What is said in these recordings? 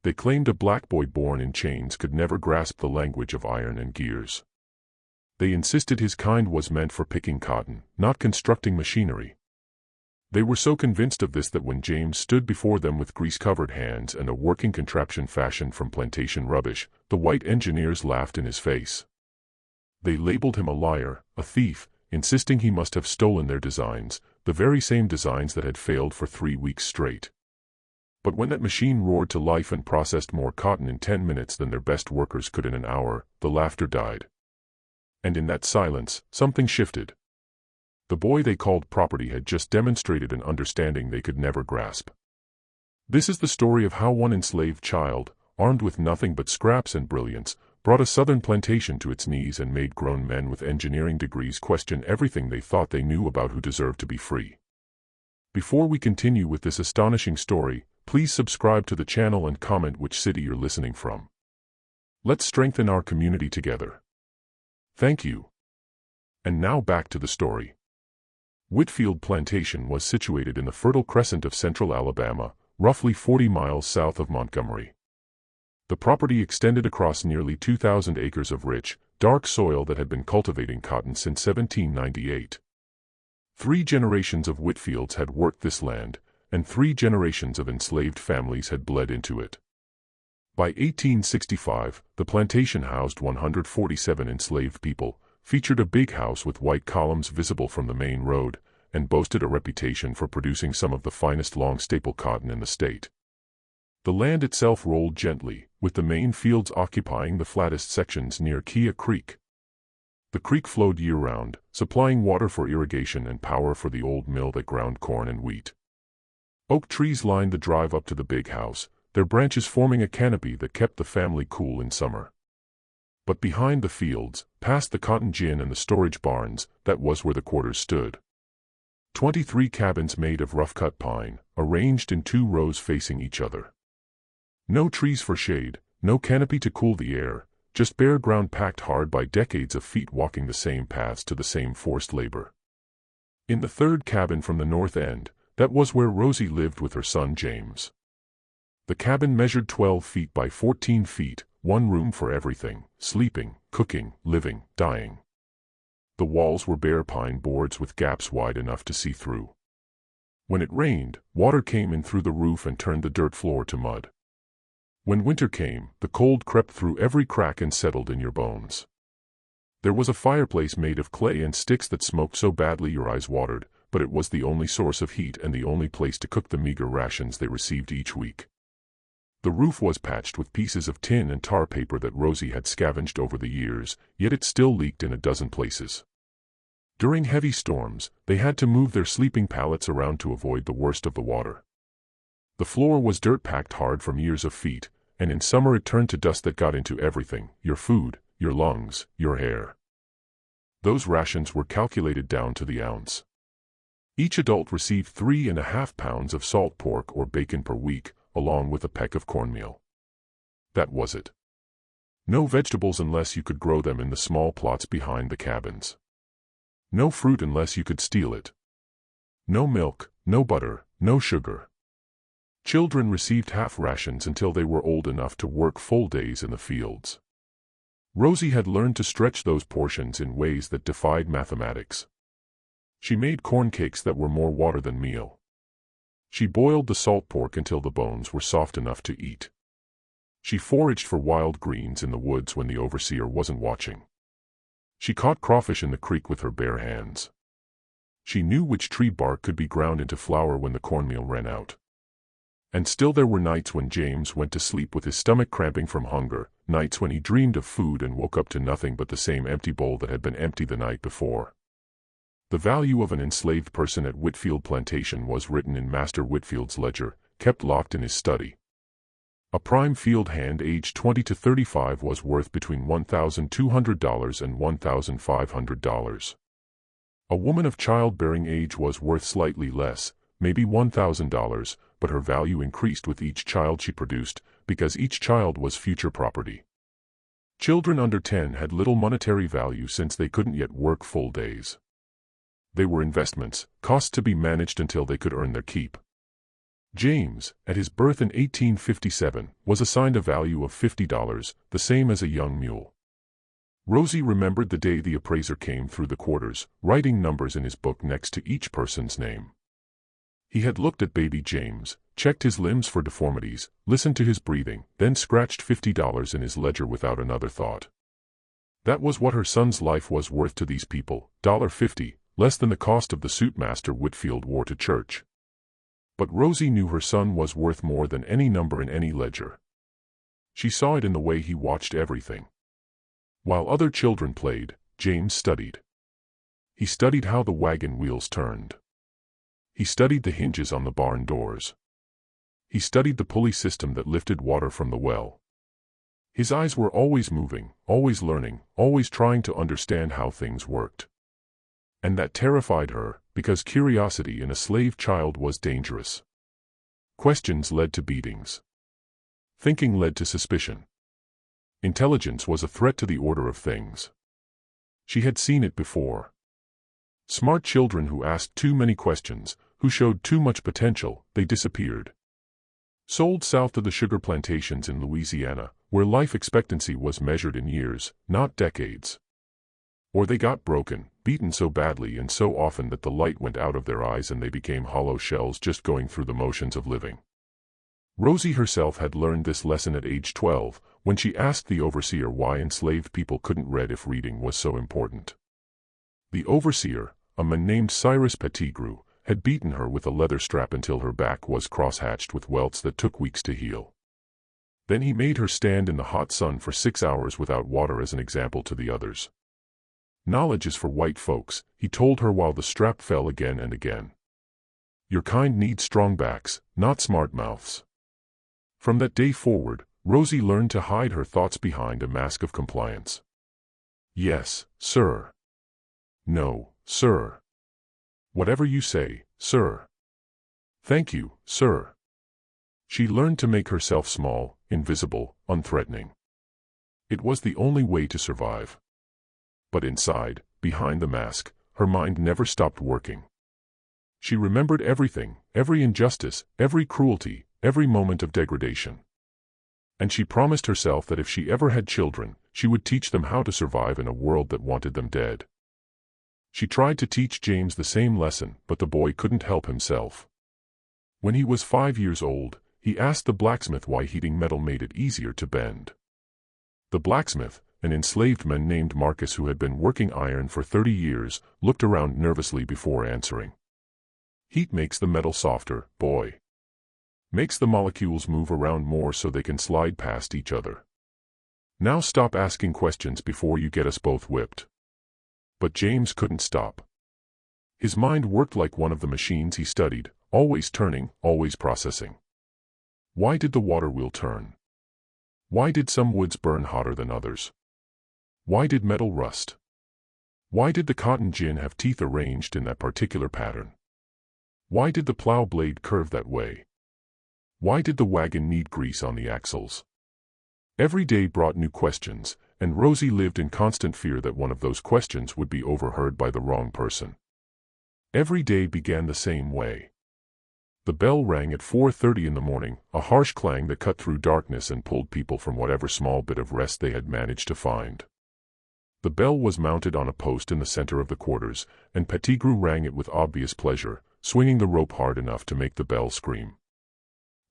They claimed a black boy born in chains could never grasp the language of iron and gears. They insisted his kind was meant for picking cotton, not constructing machinery. They were so convinced of this that when James stood before them with grease-covered hands and a working contraption fashioned from plantation rubbish, the white engineers laughed in his face. They labeled him a liar, a thief, insisting he must have stolen their designs, the very same designs that had failed for 3 weeks straight. But when that machine roared to life and processed more cotton in 10 minutes than their best workers could in an hour, the laughter died. And in that silence, something shifted. The boy they called property had just demonstrated an understanding they could never grasp. This is the story of how one enslaved child, armed with nothing but scraps and brilliance, brought a southern plantation to its knees and made grown men with engineering degrees question everything they thought they knew about who deserved to be free. Before we continue with this astonishing story, please subscribe to the channel and comment which city you're listening from. Let's strengthen our community together. Thank you. And now back to the story. Whitfield Plantation was situated in the Fertile Crescent of central Alabama, roughly 40 miles south of Montgomery. The property extended across nearly 2,000 acres of rich, dark soil that had been cultivating cotton since 1798. 3 generations of Whitfields had worked this land, and 3 generations of enslaved families had bled into it. By 1865, the plantation housed 147 enslaved people, featured a big house with white columns visible from the main road, and boasted a reputation for producing some of the finest long staple cotton in the state. The land itself rolled gently, with the main fields occupying the flattest sections near Kia Creek. The creek flowed year-round, supplying water for irrigation and power for the old mill that ground corn and wheat. Oak trees lined the drive up to the big house, their branches forming a canopy that kept the family cool in summer. But behind the fields, past the cotton gin and the storage barns, that was where the quarters stood. 23 cabins made of rough-cut pine, arranged in 2 rows facing each other. No trees for shade, no canopy to cool the air, just bare ground packed hard by decades of feet walking the same paths to the same forced labor. In the 3rd cabin from the north end, that was where Rosie lived with her son James. The cabin measured 12 feet by 14 feet, 1 room for everything, sleeping, cooking, living, dying. The walls were bare pine boards with gaps wide enough to see through. When it rained, water came in through the roof and turned the dirt floor to mud. When winter came, the cold crept through every crack and settled in your bones. There was a fireplace made of clay and sticks that smoked so badly your eyes watered, but it was the only source of heat and the only place to cook the meager rations they received each week. The roof was patched with pieces of tin and tar paper that Rosie had scavenged over the years, yet it still leaked in a dozen places. During heavy storms, they had to move their sleeping pallets around to avoid the worst of the water. The floor was dirt packed hard from years of feet, and in summer it turned to dust that got into everything, your food, your lungs, your hair. Those rations were calculated down to the ounce. Each adult received 3.5 pounds of salt pork or bacon per week, along with a peck of cornmeal. That was it. No vegetables unless you could grow them in the small plots behind the cabins. No fruit unless you could steal it. No milk, no butter, no sugar. Children received half rations until they were old enough to work full days in the fields. Rosie had learned to stretch those portions in ways that defied mathematics. She made corn cakes that were more water than meal. She boiled the salt pork until the bones were soft enough to eat. She foraged for wild greens in the woods when the overseer wasn't watching. She caught crawfish in the creek with her bare hands. She knew which tree bark could be ground into flour when the cornmeal ran out. And still there were nights when James went to sleep with his stomach cramping from hunger, nights when he dreamed of food and woke up to nothing but the same empty bowl that had been empty the night before. The value of an enslaved person at Whitfield Plantation was written in Master Whitfield's ledger, kept locked in his study. A prime field hand aged 20 to 35 was worth between $1,200 and $1,500. A woman of childbearing age was worth slightly less, maybe $1,000, but her value increased with each child she produced, because each child was future property. Children under 10 had little monetary value since they couldn't yet work full days. They were investments, costs to be managed until they could earn their keep. James, at his birth in 1857, was assigned a value of $50, the same as a young mule. Rosie remembered the day the appraiser came through the quarters, writing numbers in his book next to each person's name. He had looked at baby James, checked his limbs for deformities, listened to his breathing, then scratched $50 in his ledger without another thought. That was what her son's life was worth to these people, $50, less than the cost of the suit Master Whitfield wore to church. But Rosie knew her son was worth more than any number in any ledger. She saw it in the way he watched everything. While other children played, James studied. He studied how the wagon wheels turned. He studied the hinges on the barn doors. He studied the pulley system that lifted water from the well. His eyes were always moving, always learning, always trying to understand how things worked. And that terrified her, because curiosity in a slave child was dangerous. Questions led to beatings. Thinking led to suspicion. Intelligence was a threat to the order of things. She had seen it before. Smart children who asked too many questions, who showed too much potential, they disappeared. Sold south of the sugar plantations in Louisiana, where life expectancy was measured in years, not decades. Or they got broken, beaten so badly and so often that the light went out of their eyes and they became hollow shells just going through the motions of living. Rosie herself had learned this lesson at age 12, when she asked the overseer why enslaved people couldn't read if reading was so important. The overseer, a man named Cyrus Pettigrew, had beaten her with a leather strap until her back was cross-hatched with welts that took weeks to heal. Then he made her stand in the hot sun for 6 hours without water as an example to the others. Knowledge is for white folks, he told her while the strap fell again and again. Your kind need strong backs, not smart mouths. From that day forward, Rosie learned to hide her thoughts behind a mask of compliance. Yes, sir. No, sir. Whatever you say, sir. Thank you, sir. She learned to make herself small, invisible, unthreatening. It was the only way to survive. But inside, behind the mask, her mind never stopped working. She remembered everything, every injustice, every cruelty, every moment of degradation. And she promised herself that if she ever had children, she would teach them how to survive in a world that wanted them dead. She tried to teach James the same lesson, but the boy couldn't help himself. When he was 5 years old, he asked the blacksmith why heating metal made it easier to bend. The blacksmith, an enslaved man named Marcus who had been working iron for 30 years, looked around nervously before answering. Heat makes the metal softer, boy. Makes the molecules move around more so they can slide past each other. Now stop asking questions before you get us both whipped. But James couldn't stop. His mind worked like one of the machines he studied, always turning, always processing. Why did the water wheel turn? Why did some woods burn hotter than others? Why did metal rust? Why did the cotton gin have teeth arranged in that particular pattern? Why did the plow blade curve that way? Why did the wagon need grease on the axles? Every day brought new questions, and Rosie lived in constant fear that one of those questions would be overheard by the wrong person. Every day began the same way. The bell rang at 4:30 in the morning, a harsh clang that cut through darkness and pulled people from whatever small bit of rest they had managed to find. The bell was mounted on a post in the center of the quarters, and Pettigrew rang it with obvious pleasure, swinging the rope hard enough to make the bell scream.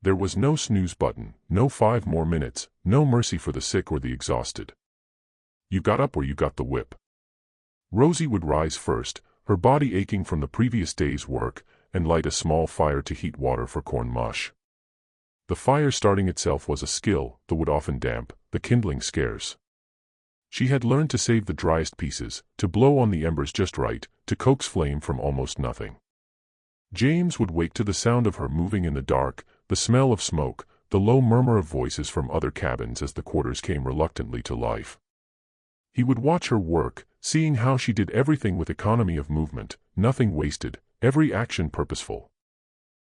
There was no snooze button, no 5 more minutes, no mercy for the sick or the exhausted. You got up or you got the whip. Rosie would rise first, her body aching from the previous day's work, and light a small fire to heat water for corn mush. The fire starting itself was a skill, the wood often damp, the kindling scarce. She had learned to save the driest pieces, to blow on the embers just right, to coax flame from almost nothing. James would wake to the sound of her moving in the dark, the smell of smoke, the low murmur of voices from other cabins as the quarters came reluctantly to life. He would watch her work, seeing how she did everything with economy of movement, nothing wasted, every action purposeful.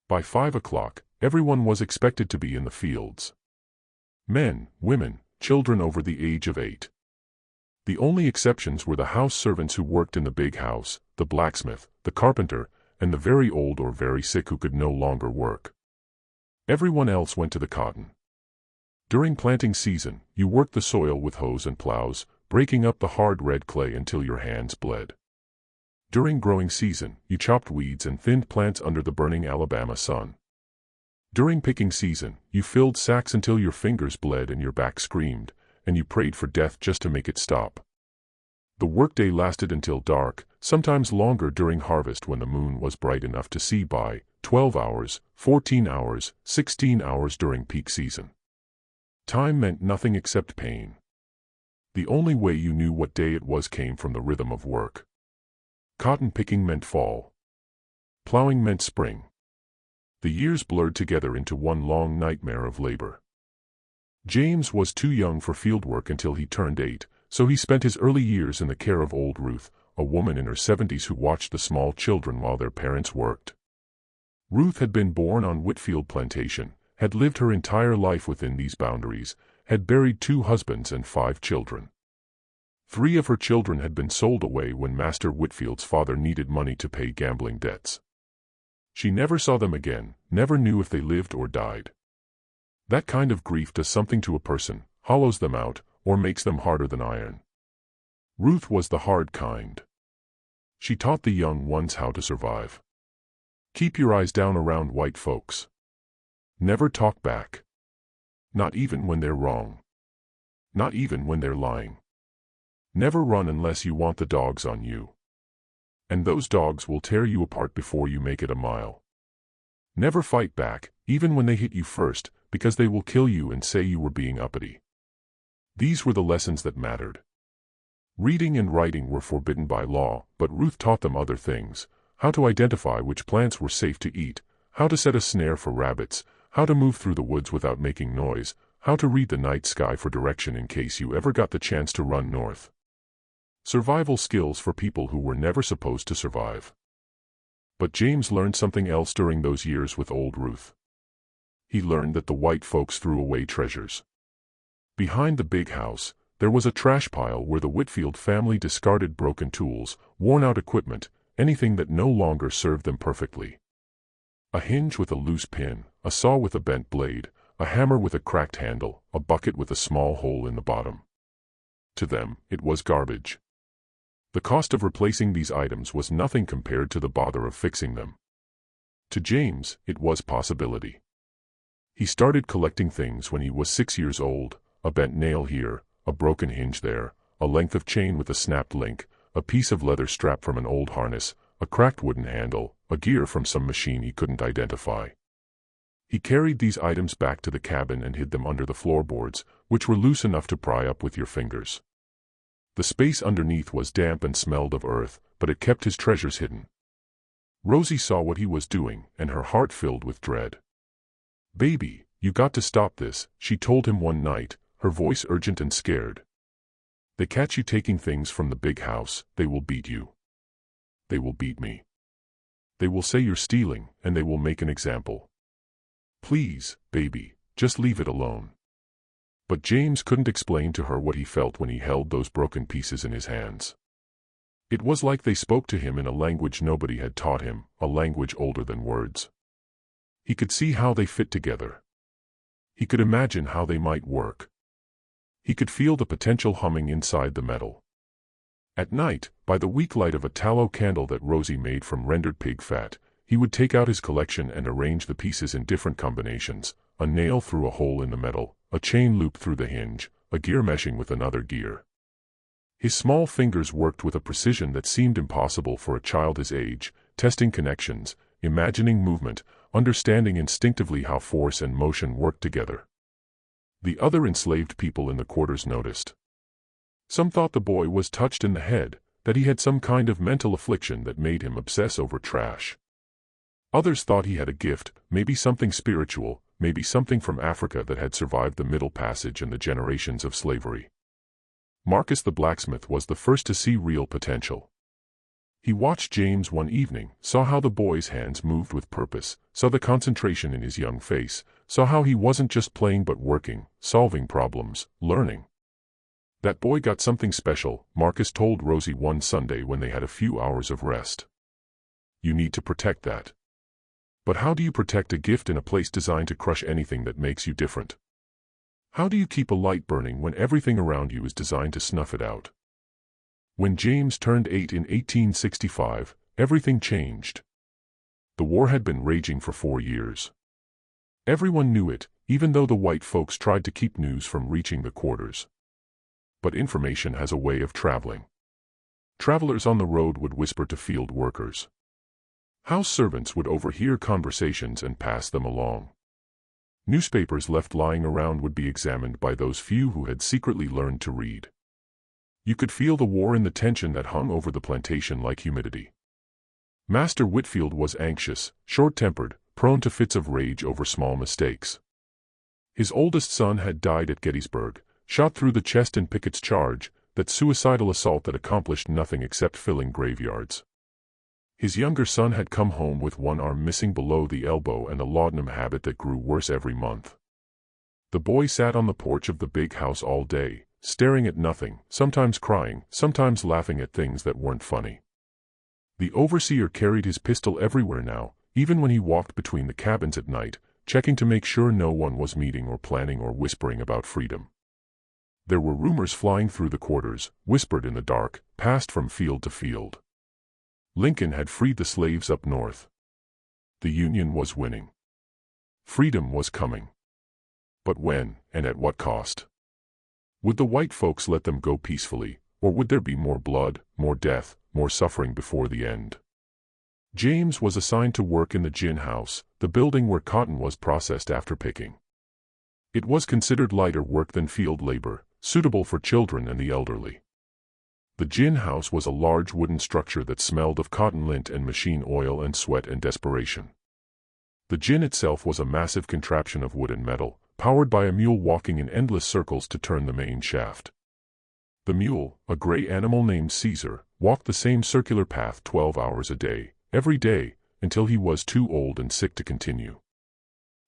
By 5 o'clock, everyone was expected to be in the fields. Men, women, children over the age of 8. The only exceptions were the house servants who worked in the big house, the blacksmith, the carpenter, and the very old or very sick who could no longer work. Everyone else went to the cotton. During planting season, you worked the soil with hoes and plows, breaking up the hard red clay until your hands bled. During growing season, you chopped weeds and thinned plants under the burning Alabama sun. During picking season, you filled sacks until your fingers bled and your back screamed, and you prayed for death just to make it stop. The workday lasted until dark, sometimes longer during harvest when the moon was bright enough to see by, 12 hours, 14 hours, 16 hours during peak season. Time meant nothing except pain. The only way you knew what day it was came from the rhythm of work. Cotton picking meant fall. Plowing meant spring. The years blurred together into one long nightmare of labor. James was too young for fieldwork until he turned 8, so he spent his early years in the care of old Ruth, a woman in her 70s who watched the small children while their parents worked. Ruth had been born on Whitfield Plantation, had lived her entire life within these boundaries, had buried 2 husbands and 5 children. 3 of her children had been sold away when Master Whitfield's father needed money to pay gambling debts. She never saw them again, never knew if they lived or died. That kind of grief does something to a person, hollows them out, or makes them harder than iron. Ruth was the hard kind. She taught the young ones how to survive. Keep your eyes down around white folks. Never talk back. Not even when they're wrong. Not even when they're lying. Never run unless you want the dogs on you. And those dogs will tear you apart before you make it a mile. Never fight back, even when they hit you first, because they will kill you and say you were being uppity. These were the lessons that mattered. Reading and writing were forbidden by law, but Ruth taught them other things: how to identify which plants were safe to eat, how to set a snare for rabbits, how to move through the woods without making noise, how to read the night sky for direction in case you ever got the chance to run north. Survival skills for people who were never supposed to survive. But James learned something else during those years with old Ruth. He learned that the white folks threw away treasures. Behind the big house, there was a trash pile where the Whitfield family discarded broken tools, worn-out equipment, anything that no longer served them perfectly. A hinge with a loose pin, a saw with a bent blade, a hammer with a cracked handle, a bucket with a small hole in the bottom. To them, it was garbage. The cost of replacing these items was nothing compared to the bother of fixing them. To James, it was possibility. He started collecting things when he was 6 years old: a bent nail here, a broken hinge there, a length of chain with a snapped link, a piece of leather strap from an old harness, a cracked wooden handle, a gear from some machine he couldn't identify. He carried these items back to the cabin and hid them under the floorboards, which were loose enough to pry up with your fingers. The space underneath was damp and smelled of earth, but it kept his treasures hidden. Rosie saw what he was doing, and her heart filled with dread. "Baby, you got to stop this," she told him one night, her voice urgent and scared. "They catch you taking things from the big house, they will beat you. They will beat me. They will say you're stealing, and they will make an example. Please, baby, just leave it alone." But James couldn't explain to her what he felt when he held those broken pieces in his hands. It was like they spoke to him in a language nobody had taught him, a language older than words. He could see how they fit together. He could imagine how they might work. He could feel the potential humming inside the metal. At night, by the weak light of a tallow candle that Rosie made from rendered pig fat, he would take out his collection and arrange the pieces in different combinations: a nail through a hole in the metal, a chain loop through the hinge, a gear meshing with another gear. His small fingers worked with a precision that seemed impossible for a child his age, testing connections, imagining movement, understanding instinctively how force and motion worked together. The other enslaved people in the quarters noticed. Some thought the boy was touched in the head, that he had some kind of mental affliction that made him obsess over trash. Others thought he had a gift, maybe something spiritual, maybe something from Africa that had survived the Middle Passage and the generations of slavery. Marcus the blacksmith was the first to see real potential. He watched James one evening, saw how the boy's hands moved with purpose, saw the concentration in his young face, saw how he wasn't just playing but working, solving problems, learning. "That boy got something special," Marcus told Rosie one Sunday when they had a few hours of rest. "You need to protect that. But how do you protect a gift in a place designed to crush anything that makes you different? How do you keep a light burning when everything around you is designed to snuff it out? When James turned 8 in 1865, everything changed. The war had been raging for 4 years. Everyone knew it, even though the white folks tried to keep news from reaching the quarters. But information has a way of traveling. Travelers on the road would whisper to field workers. House servants would overhear conversations and pass them along. Newspapers left lying around would be examined by those few who had secretly learned to read. You could feel the war in the tension that hung over the plantation like humidity. Master Whitfield was anxious, short-tempered, prone to fits of rage over small mistakes. His oldest son had died at Gettysburg, shot through the chest in Pickett's charge, that suicidal assault that accomplished nothing except filling graveyards. His younger son had come home with one arm missing below the elbow and a laudanum habit that grew worse every month. The boy sat on the porch of the big house all day, staring at nothing, sometimes crying, sometimes laughing at things that weren't funny. The overseer carried his pistol everywhere now, even when he walked between the cabins at night, checking to make sure no one was meeting or planning or whispering about freedom. There were rumors flying through the quarters, whispered in the dark, passed from field to field. Lincoln had freed the slaves up north. The Union was winning. Freedom was coming. But when, and at what cost? Would the white folks let them go peacefully, or would there be more blood, more death, more suffering before the end? James was assigned to work in the gin house, the building where cotton was processed after picking. It was considered lighter work than field labor, suitable for children and the elderly. The gin house was a large wooden structure that smelled of cotton lint and machine oil and sweat and desperation. The gin itself was a massive contraption of wood and metal, powered by a mule walking in endless circles to turn the main shaft. The mule, a gray animal named Caesar, walked the same circular path 12 hours a day, every day, until he was too old and sick to continue.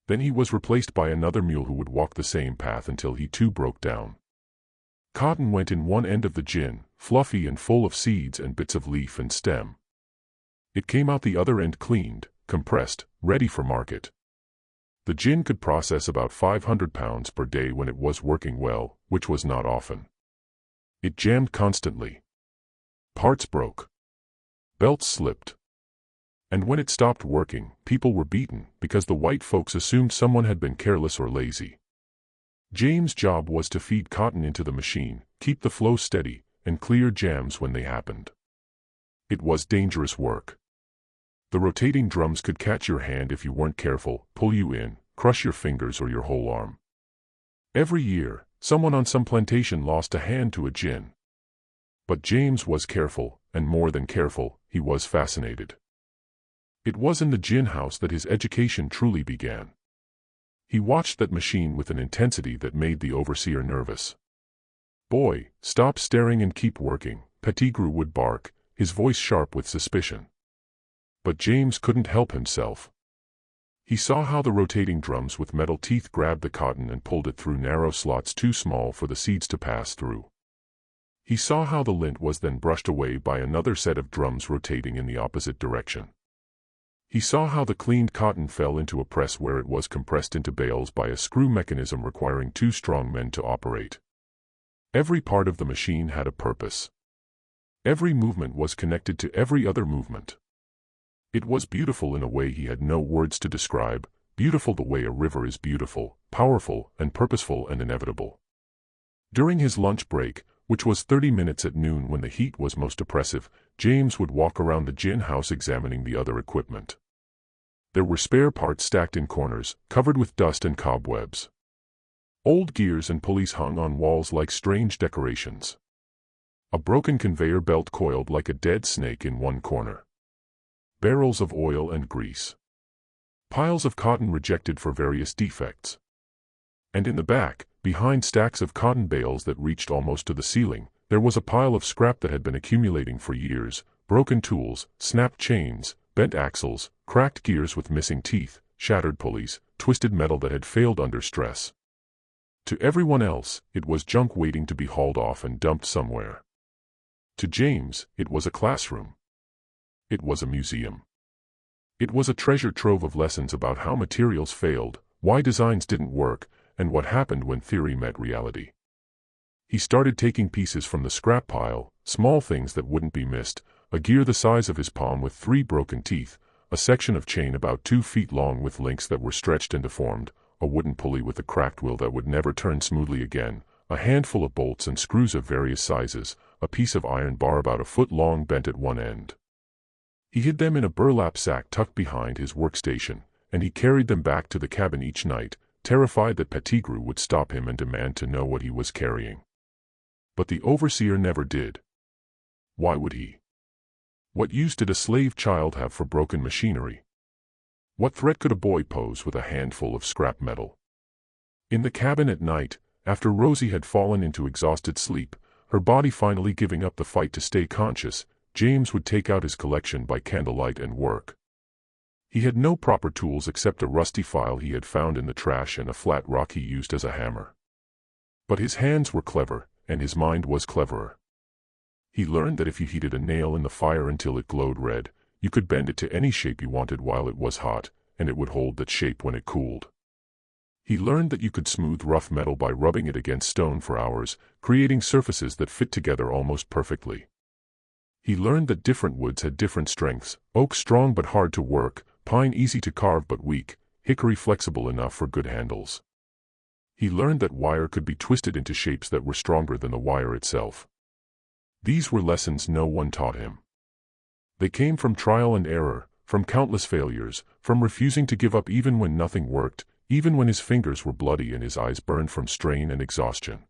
Then he was replaced by another mule who would walk the same path until he too broke down. Cotton went in one end of the gin, fluffy and full of seeds and bits of leaf and stem. It came out the other end cleaned, compressed, ready for market. The gin could process about 500 pounds per day when it was working well, which was not often. It jammed constantly. Parts broke. Belts slipped. And when it stopped working, people were beaten because the white folks assumed someone had been careless or lazy. James' job was to feed cotton into the machine, keep the flow steady, and clear jams when they happened. It was dangerous work. The rotating drums could catch your hand if you weren't careful, pull you in, crush your fingers or your whole arm. Every year, someone on some plantation lost a hand to a gin. But James was careful, and more than careful, he was fascinated. It was in the gin house that his education truly began. He watched that machine with an intensity that made the overseer nervous. "Boy, stop staring and keep working," Pettigrew would bark, his voice sharp with suspicion. But James couldn't help himself. He saw how the rotating drums with metal teeth grabbed the cotton and pulled it through narrow slots too small for the seeds to pass through. He saw how the lint was then brushed away by another set of drums rotating in the opposite direction. He saw how the cleaned cotton fell into a press where it was compressed into bales by a screw mechanism requiring 2 strong men to operate. Every part of the machine had a purpose. Every movement was connected to every other movement. It was beautiful in a way he had no words to describe, beautiful the way a river is beautiful, powerful, and purposeful and inevitable. During his lunch break, which was 30 minutes at noon when the heat was most oppressive, James would walk around the gin house examining the other equipment. There were spare parts stacked in corners, covered with dust and cobwebs. Old gears and pulleys hung on walls like strange decorations. A broken conveyor belt coiled like a dead snake in one corner. Barrels of oil and grease. Piles of cotton rejected for various defects. And in the back, behind stacks of cotton bales that reached almost to the ceiling, there was a pile of scrap that had been accumulating for years, broken tools, snapped chains, bent axles, cracked gears with missing teeth, shattered pulleys, twisted metal that had failed under stress. To everyone else, it was junk waiting to be hauled off and dumped somewhere. To James, it was a classroom. It was a museum. It was a treasure trove of lessons about how materials failed, why designs didn't work, and what happened when theory met reality. He started taking pieces from the scrap pile, small things that wouldn't be missed, a gear the size of his palm with 3 broken teeth, a section of chain about 2 feet long with links that were stretched and deformed, a wooden pulley with a cracked wheel that would never turn smoothly again, a handful of bolts and screws of various sizes, a piece of iron bar about a foot long bent at one end. He hid them in a burlap sack tucked behind his workstation, and he carried them back to the cabin each night, terrified that Pettigrew would stop him and demand to know what he was carrying. But the overseer never did. Why would he? What use did a slave child have for broken machinery? What threat could a boy pose with a handful of scrap metal? In the cabin at night, after Rosie had fallen into exhausted sleep, her body finally giving up the fight to stay conscious, James would take out his collection by candlelight and work. He had no proper tools except a rusty file he had found in the trash and a flat rock he used as a hammer. But his hands were clever, and his mind was cleverer. He learned that if you heated a nail in the fire until it glowed red, you could bend it to any shape you wanted while it was hot, and it would hold that shape when it cooled. He learned that you could smooth rough metal by rubbing it against stone for hours, creating surfaces that fit together almost perfectly. He learned that different woods had different strengths, oak strong but hard to work, pine easy to carve but weak, hickory flexible enough for good handles. He learned that wire could be twisted into shapes that were stronger than the wire itself. These were lessons no one taught him. They came from trial and error, from countless failures, from refusing to give up even when nothing worked, even when his fingers were bloody and his eyes burned from strain and exhaustion.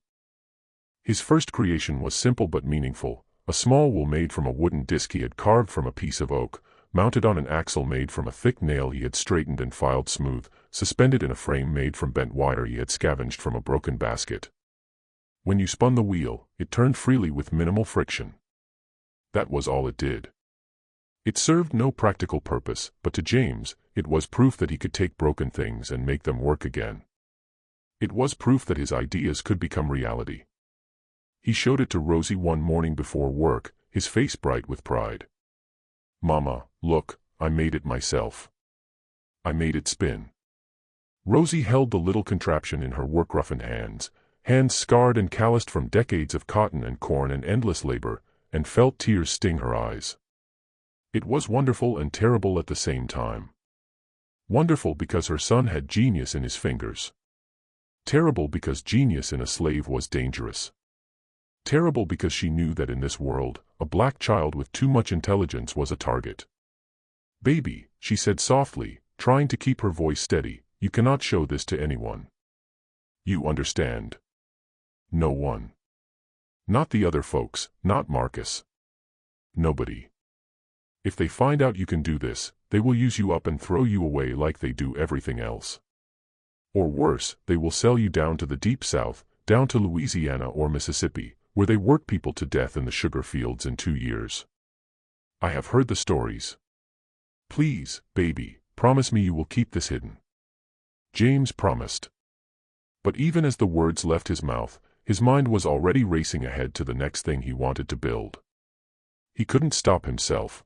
His first creation was simple but meaningful, a small wheel made from a wooden disc he had carved from a piece of oak, mounted on an axle made from a thick nail he had straightened and filed smooth, suspended in a frame made from bent wire he had scavenged from a broken basket. When you spun the wheel, it turned freely with minimal friction. That was all it did. It served no practical purpose, but to James, it was proof that he could take broken things and make them work again. It was proof that his ideas could become reality. He showed it to Rosie one morning before work, his face bright with pride. "Mama, look, I made it myself. I made it spin." Rosie held the little contraption in her work-roughened hands, hands scarred and calloused from decades of cotton and corn and endless labor, and felt tears sting her eyes. It was wonderful and terrible at the same time. Wonderful because her son had genius in his fingers. Terrible because genius in a slave was dangerous. Terrible because she knew that in this world, a black child with too much intelligence was a target. "Baby," she said softly, trying to keep her voice steady, "you cannot show this to anyone. You understand? No one. Not the other folks, not Marcus. Nobody. If they find out you can do this, they will use you up and throw you away like they do everything else. Or worse, they will sell you down to the deep south, down to Louisiana or Mississippi, where they work people to death in the sugar fields in 2 years. I have heard the stories. Please, baby, promise me you will keep this hidden." James promised. But even as the words left his mouth, his mind was already racing ahead to the next thing he wanted to build. He couldn't stop himself.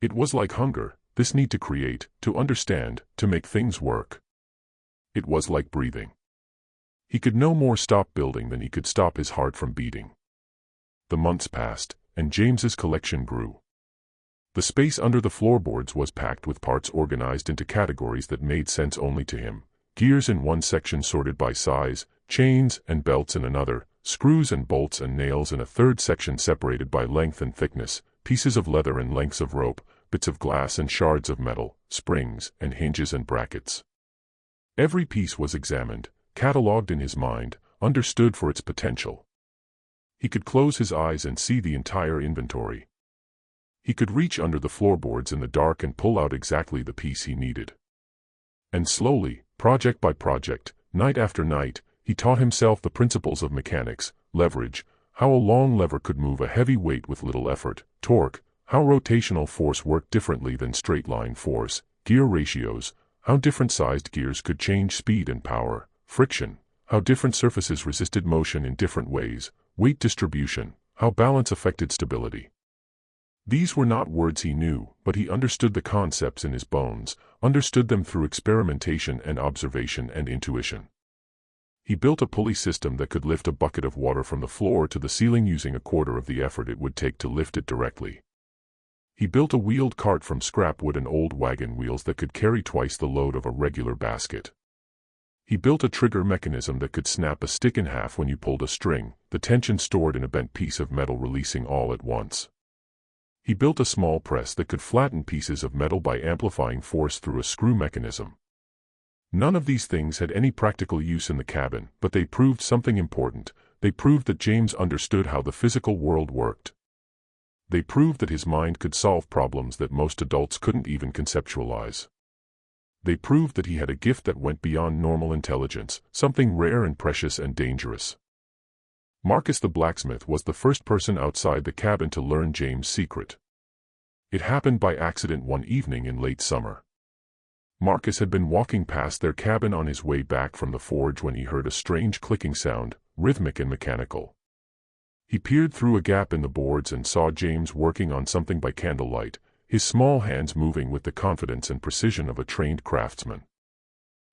It was like hunger, this need to create, to understand, to make things work. It was like breathing. He could no more stop building than he could stop his heart from beating. The months passed, and James's collection grew. The space under the floorboards was packed with parts organized into categories that made sense only to him. Gears in one section sorted by size, chains and belts in another, screws and bolts and nails in a third section separated by length and thickness, pieces of leather and lengths of rope, bits of glass and shards of metal, springs and hinges and brackets. Every piece was examined, catalogued in his mind, understood for its potential. He could close his eyes and see the entire inventory. He could reach under the floorboards in the dark and pull out exactly the piece he needed. And slowly, project by project, night after night, he taught himself the principles of mechanics, leverage, how a long lever could move a heavy weight with little effort, torque, how rotational force worked differently than straight-line force, gear ratios, how different-sized gears could change speed and power, friction, how different surfaces resisted motion in different ways, weight distribution, how balance affected stability. These were not words he knew, but he understood the concepts in his bones, understood them through experimentation and observation and intuition. He built a pulley system that could lift a bucket of water from the floor to the ceiling using a quarter of the effort it would take to lift it directly. He built a wheeled cart from scrap wood and old wagon wheels that could carry twice the load of a regular basket. He built a trigger mechanism that could snap a stick in half when you pulled a string, the tension stored in a bent piece of metal releasing all at once. He built a small press that could flatten pieces of metal by amplifying force through a screw mechanism. None of these things had any practical use in the cabin, but they proved something important. They proved that James understood how the physical world worked. They proved that his mind could solve problems that most adults couldn't even conceptualize. They proved that he had a gift that went beyond normal intelligence, something rare and precious and dangerous. Marcus the blacksmith was the first person outside the cabin to learn James' secret. It happened by accident one evening in late summer. Marcus had been walking past their cabin on his way back from the forge when he heard a strange clicking sound, rhythmic and mechanical. He peered through a gap in the boards and saw James working on something by candlelight, his small hands moving with the confidence and precision of a trained craftsman.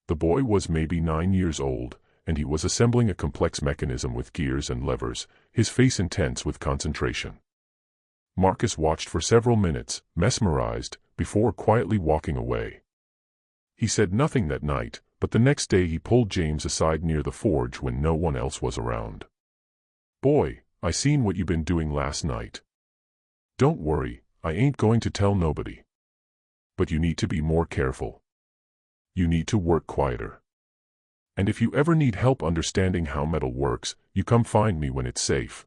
The boy was maybe 9 years old, and he was assembling a complex mechanism with gears and levers, his face intense with concentration. Marcus watched for several minutes, mesmerized, before quietly walking away. He said nothing that night, but the next day he pulled James aside near the forge when no one else was around. "Boy, I seen what you been doing last night. Don't worry, I ain't going to tell nobody. But you need to be more careful. You need to work quieter. And if you ever need help understanding how metal works, you come find me when it's safe.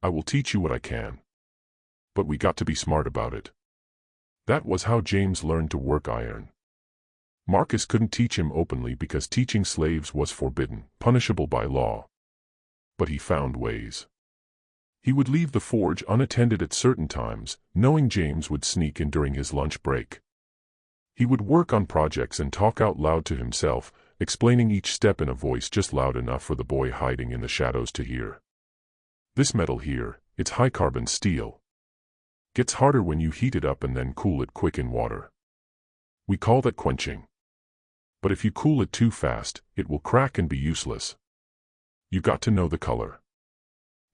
I will teach you what I can. But we got to be smart about it." That was how James learned to work iron. Marcus couldn't teach him openly because teaching slaves was forbidden, punishable by law. But he found ways. He would leave the forge unattended at certain times, knowing James would sneak in during his lunch break. He would work on projects and talk out loud to himself, explaining each step in a voice just loud enough for the boy hiding in the shadows to hear. "This metal here, it's high-carbon steel. Gets harder when you heat it up and then cool it quick in water. We call that quenching. But if you cool it too fast, it will crack and be useless. You got to know the color.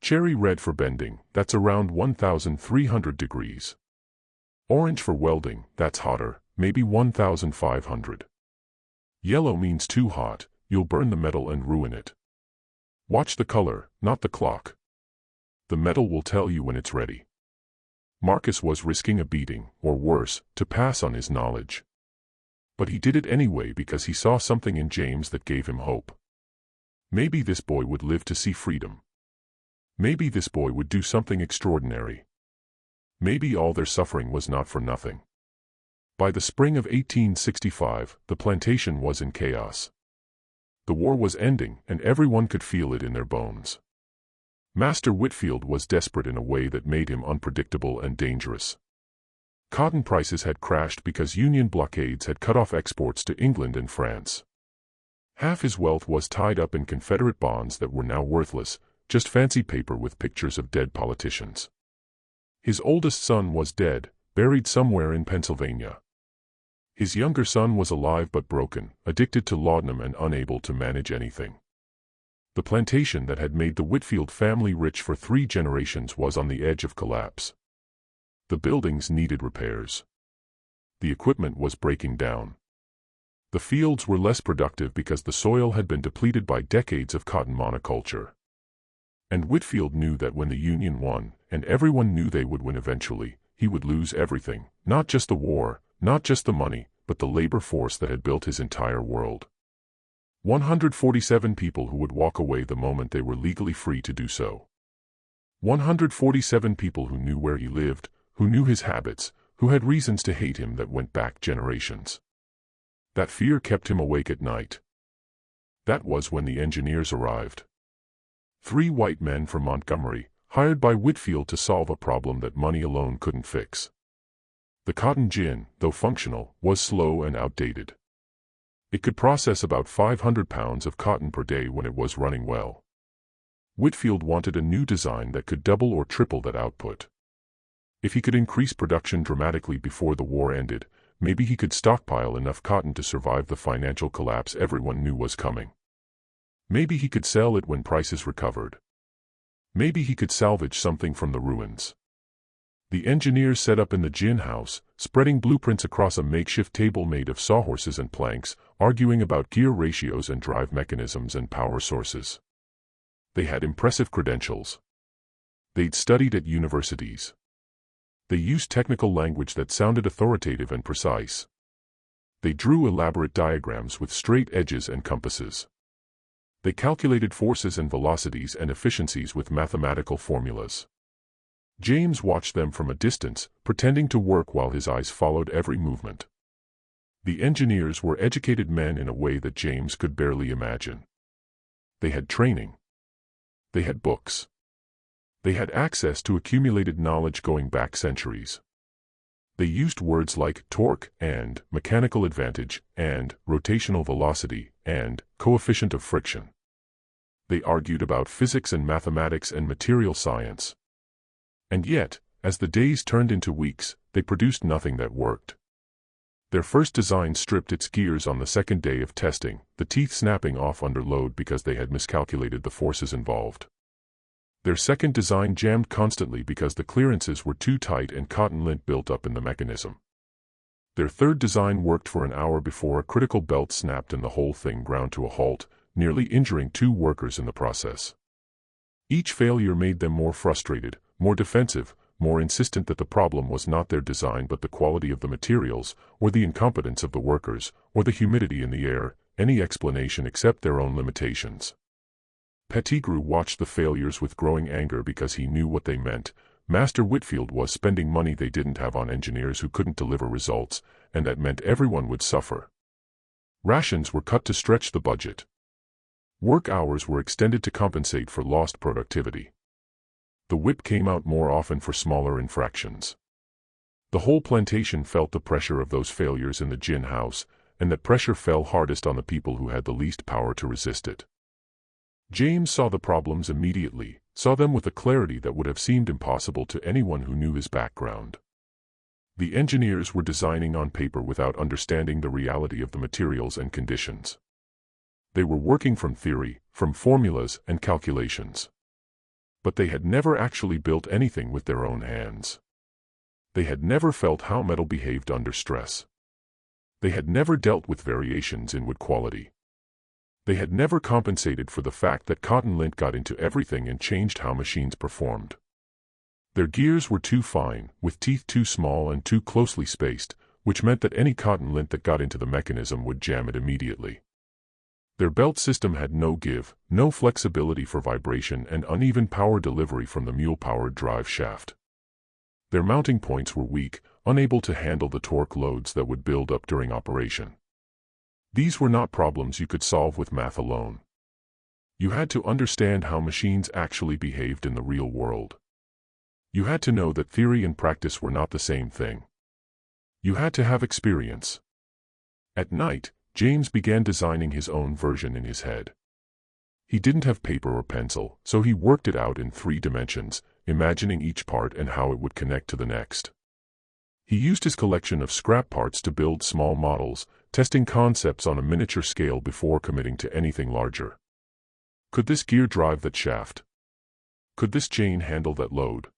Cherry red for bending, that's around 1,300 degrees. Orange for welding, that's hotter, maybe 1,500. Yellow means too hot, you'll burn the metal and ruin it. Watch the color, not the clock. The metal will tell you when it's ready." Marcus was risking a beating, or worse, to pass on his knowledge. But he did it anyway because he saw something in James that gave him hope. Maybe this boy would live to see freedom. Maybe this boy would do something extraordinary. Maybe all their suffering was not for nothing. By the spring of 1865, the plantation was in chaos. The war was ending, and everyone could feel it in their bones. Master Whitfield was desperate in a way that made him unpredictable and dangerous. Cotton prices had crashed because Union blockades had cut off exports to England and France. Half his wealth was tied up in Confederate bonds that were now worthless, just fancy paper with pictures of dead politicians. His oldest son was dead, buried somewhere in Pennsylvania. His younger son was alive but broken, addicted to laudanum and unable to manage anything. The plantation that had made the Whitfield family rich for 3 generations was on the edge of collapse. The buildings needed repairs. The equipment was breaking down. The fields were less productive because the soil had been depleted by decades of cotton monoculture. And Whitfield knew that when the Union won, and everyone knew they would win eventually, he would lose everything, not just the war, not just the money, but the labor force that had built his entire world. 147 people who would walk away the moment they were legally free to do so. 147 people who knew where he lived, who knew his habits, who had reasons to hate him that went back generations. That fear kept him awake at night. That was when the engineers arrived. 3 white men from Montgomery, hired by Whitfield to solve a problem that money alone couldn't fix. The cotton gin, though functional, was slow and outdated. It could process about 500 pounds of cotton per day when it was running well. Whitfield wanted a new design that could double or triple that output. If he could increase production dramatically before the war ended, maybe he could stockpile enough cotton to survive the financial collapse everyone knew was coming. Maybe he could sell it when prices recovered. Maybe he could salvage something from the ruins. The engineers set up in the gin house, spreading blueprints across a makeshift table made of sawhorses and planks, arguing about gear ratios and drive mechanisms and power sources. They had impressive credentials. They'd studied at universities. They used technical language that sounded authoritative and precise. They drew elaborate diagrams with straight edges and compasses. They calculated forces and velocities and efficiencies with mathematical formulas. James watched them from a distance, pretending to work while his eyes followed every movement. The engineers were educated men in a way that James could barely imagine. They had training. They had books. They had access to accumulated knowledge going back centuries. They used words like torque and mechanical advantage and rotational velocity and coefficient of friction. They argued about physics and mathematics and material science. And yet, as the days turned into weeks, they produced nothing that worked. Their first design stripped its gears on the second day of testing, the teeth snapping off under load because they had miscalculated the forces involved. Their second design jammed constantly because the clearances were too tight and cotton lint built up in the mechanism. Their third design worked for an hour before a critical belt snapped and the whole thing ground to a halt, nearly injuring 2 workers in the process. Each failure made them more frustrated, more defensive, more insistent that the problem was not their design but the quality of the materials, or the incompetence of the workers, or the humidity in the air, any explanation except their own limitations. Pettigrew watched the failures with growing anger because he knew what they meant. Master Whitfield was spending money they didn't have on engineers who couldn't deliver results, and that meant everyone would suffer. Rations were cut to stretch the budget. Work hours were extended to compensate for lost productivity. The whip came out more often for smaller infractions. The whole plantation felt the pressure of those failures in the gin house, and that pressure fell hardest on the people who had the least power to resist it. James saw the problems immediately, saw them with a clarity that would have seemed impossible to anyone who knew his background. The engineers were designing on paper without understanding the reality of the materials and conditions. They were working from theory, from formulas and calculations. But they had never actually built anything with their own hands. They had never felt how metal behaved under stress. They had never dealt with variations in wood quality. They had never compensated for the fact that cotton lint got into everything and changed how machines performed. Their gears were too fine, with teeth too small and too closely spaced, which meant that any cotton lint that got into the mechanism would jam it immediately. Their belt system had no give, no flexibility for vibration and uneven power delivery from the mule-powered drive shaft. Their mounting points were weak, unable to handle the torque loads that would build up during operation. These were not problems you could solve with math alone. You had to understand how machines actually behaved in the real world. You had to know that theory and practice were not the same thing. You had to have experience. At night, James began designing his own version in his head. He didn't have paper or pencil, so he worked it out in 3 dimensions, imagining each part and how it would connect to the next. He used his collection of scrap parts to build small models, testing concepts on a miniature scale before committing to anything larger. Could this gear drive that shaft? Could this chain handle that load?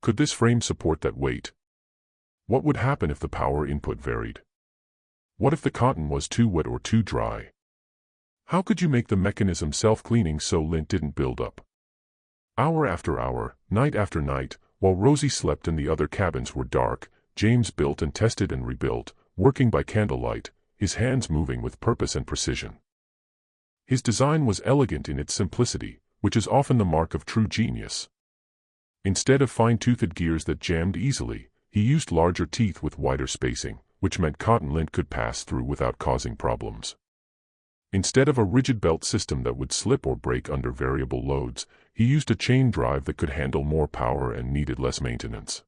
Could this frame support that weight? What would happen if the power input varied? What if the cotton was too wet or too dry? How could you make the mechanism self-cleaning so lint didn't build up? Hour after hour, night after night, while Rosie slept and the other cabins were dark, James built and tested and rebuilt, working by candlelight, his hands moving with purpose and precision. His design was elegant in its simplicity, which is often the mark of true genius. Instead of fine-toothed gears that jammed easily, he used larger teeth with wider spacing, which meant cotton lint could pass through without causing problems. Instead of a rigid belt system that would slip or break under variable loads, he used a chain drive that could handle more power and needed less maintenance.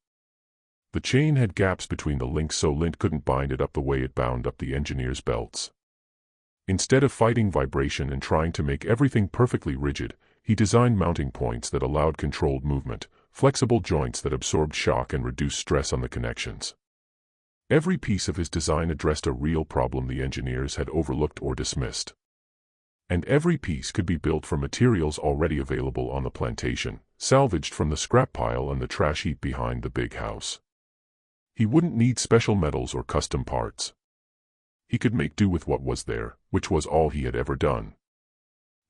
The chain had gaps between the links so lint couldn't bind it up the way it bound up the engineer's belts. Instead of fighting vibration and trying to make everything perfectly rigid, he designed mounting points that allowed controlled movement, flexible joints that absorbed shock and reduced stress on the connections. Every piece of his design addressed a real problem the engineers had overlooked or dismissed. And every piece could be built from materials already available on the plantation, salvaged from the scrap pile and the trash heap behind the big house. He wouldn't need special metals or custom parts. He could make do with what was there, which was all he had ever done.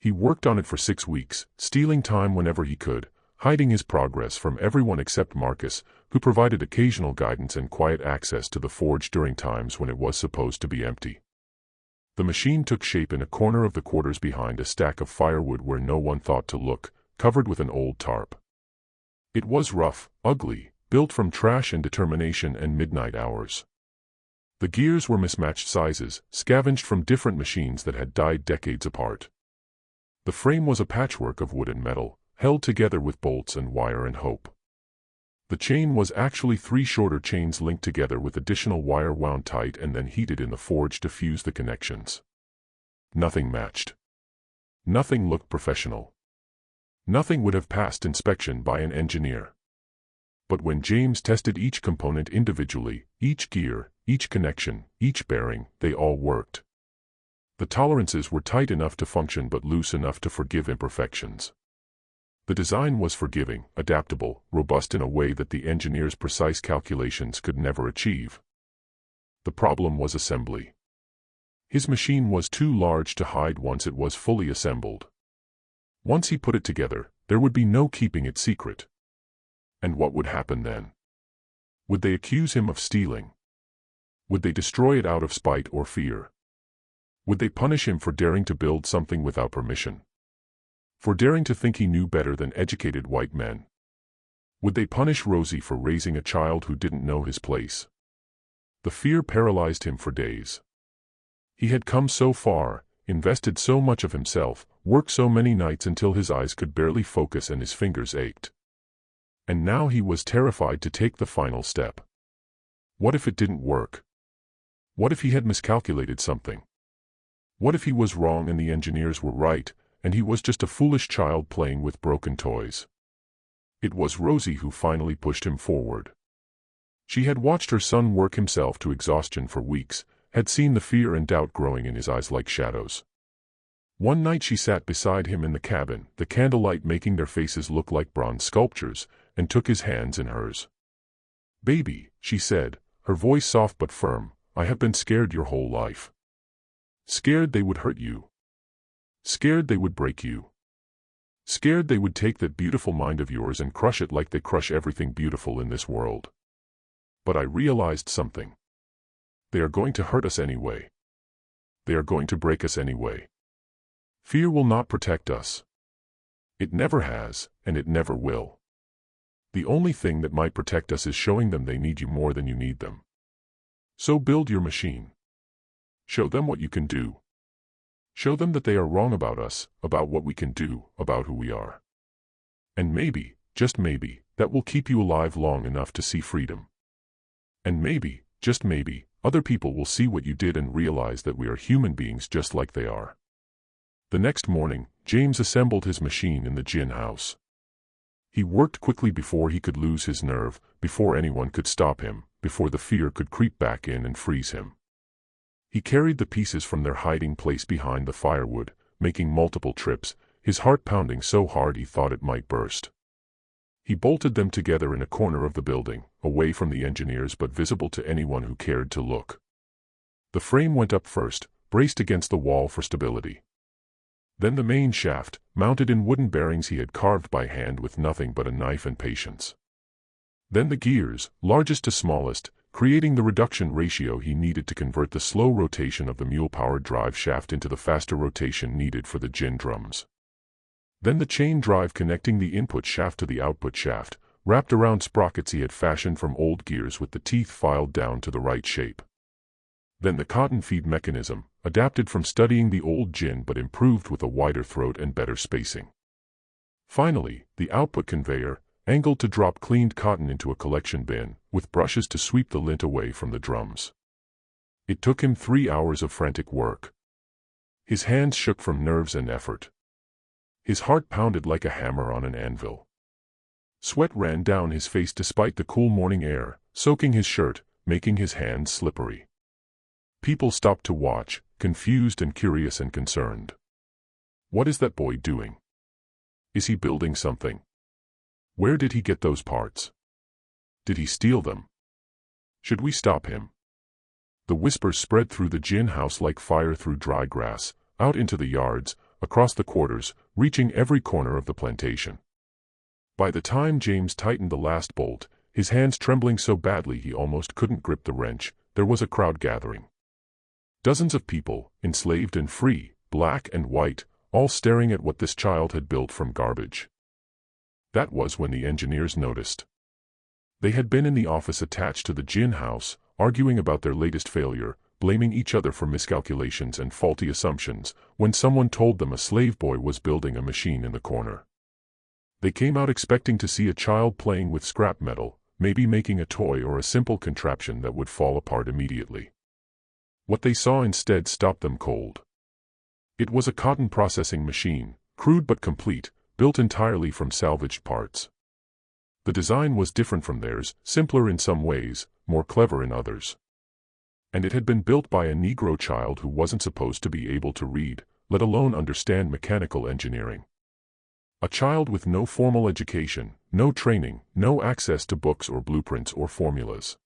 He worked on it for 6 weeks, stealing time whenever he could, hiding his progress from everyone except Marcus, who provided occasional guidance and quiet access to the forge during times when it was supposed to be empty. The machine took shape in a corner of the quarters behind a stack of firewood where no one thought to look, covered with an old tarp. It was rough, ugly, built from trash and determination and midnight hours. The gears were mismatched sizes, scavenged from different machines that had died decades apart. The frame was a patchwork of wood and metal, held together with bolts and wire and hope. The chain was actually 3 shorter chains linked together with additional wire wound tight and then heated in the forge to fuse the connections. Nothing matched. Nothing looked professional. Nothing would have passed inspection by an engineer. But when James tested each component individually, each gear, each connection, each bearing, they all worked. The tolerances were tight enough to function but loose enough to forgive imperfections. The design was forgiving, adaptable, robust in a way that the engineer's precise calculations could never achieve. The problem was assembly. His machine was too large to hide once it was fully assembled. Once he put it together, there would be no keeping it secret. And what would happen then? Would they accuse him of stealing? Would they destroy it out of spite or fear? Would they punish him for daring to build something without permission? For daring to think he knew better than educated white men? Would they punish Rosie for raising a child who didn't know his place? The fear paralyzed him for days. He had come so far, invested so much of himself, worked so many nights until his eyes could barely focus and his fingers ached. And now he was terrified to take the final step. What if it didn't work? What if he had miscalculated something? What if he was wrong and the engineers were right, and he was just a foolish child playing with broken toys? It was Rosie who finally pushed him forward. She had watched her son work himself to exhaustion for weeks, had seen the fear and doubt growing in his eyes like shadows. One night she sat beside him in the cabin, the candlelight making their faces look like bronze sculptures, and took his hands in hers. "Baby," she said, her voice soft but firm, "I have been scared your whole life. Scared they would hurt you. Scared they would break you. Scared they would take that beautiful mind of yours and crush it like they crush everything beautiful in this world. But I realized something. They are going to hurt us anyway. They are going to break us anyway. Fear will not protect us. It never has, and it never will. The only thing that might protect us is showing them they need you more than you need them. So build your machine. Show them what you can do. Show them that they are wrong about us, about what we can do, about who we are. And maybe, just maybe, that will keep you alive long enough to see freedom. And maybe, just maybe, other people will see what you did and realize that we are human beings just like they are." The next morning, James assembled his machine in the gin house. He worked quickly before he could lose his nerve, before anyone could stop him, before the fear could creep back in and freeze him. He carried the pieces from their hiding place behind the firewood, making multiple trips, his heart pounding so hard he thought it might burst. He bolted them together in a corner of the building, away from the engineers but visible to anyone who cared to look. The frame went up first, braced against the wall for stability. Then the main shaft, mounted in wooden bearings he had carved by hand with nothing but a knife and patience. Then the gears, largest to smallest, creating the reduction ratio he needed to convert the slow rotation of the mule-powered drive shaft into the faster rotation needed for the gin drums. Then the chain drive connecting the input shaft to the output shaft, wrapped around sprockets he had fashioned from old gears with the teeth filed down to the right shape. Then the cotton feed mechanism, adapted from studying the old gin but improved with a wider throat and better spacing. Finally, the output conveyor, angled to drop cleaned cotton into a collection bin, with brushes to sweep the lint away from the drums. It took him 3 hours of frantic work. His hands shook from nerves and effort. His heart pounded like a hammer on an anvil. Sweat ran down his face despite the cool morning air, soaking his shirt, making his hands slippery. People stopped to watch, confused and curious and concerned. What is that boy doing? Is he building something? Where did he get those parts? Did he steal them? Should we stop him? The whispers spread through the gin house like fire through dry grass, out into the yards, across the quarters, reaching every corner of the plantation. By the time James tightened the last bolt, his hands trembling so badly he almost couldn't grip the wrench, there was a crowd gathering. Dozens of people, enslaved and free, black and white, all staring at what this child had built from garbage. That was when the engineers noticed. They had been in the office attached to the gin house, arguing about their latest failure, blaming each other for miscalculations and faulty assumptions, when someone told them a slave boy was building a machine in the corner. They came out expecting to see a child playing with scrap metal, maybe making a toy or a simple contraption that would fall apart immediately. What they saw instead stopped them cold. It was a cotton processing machine, crude but complete, built entirely from salvaged parts. The design was different from theirs, simpler in some ways, more clever in others. And it had been built by a Negro child who wasn't supposed to be able to read, let alone understand mechanical engineering. A child with no formal education, no training, no access to books or blueprints or formulas.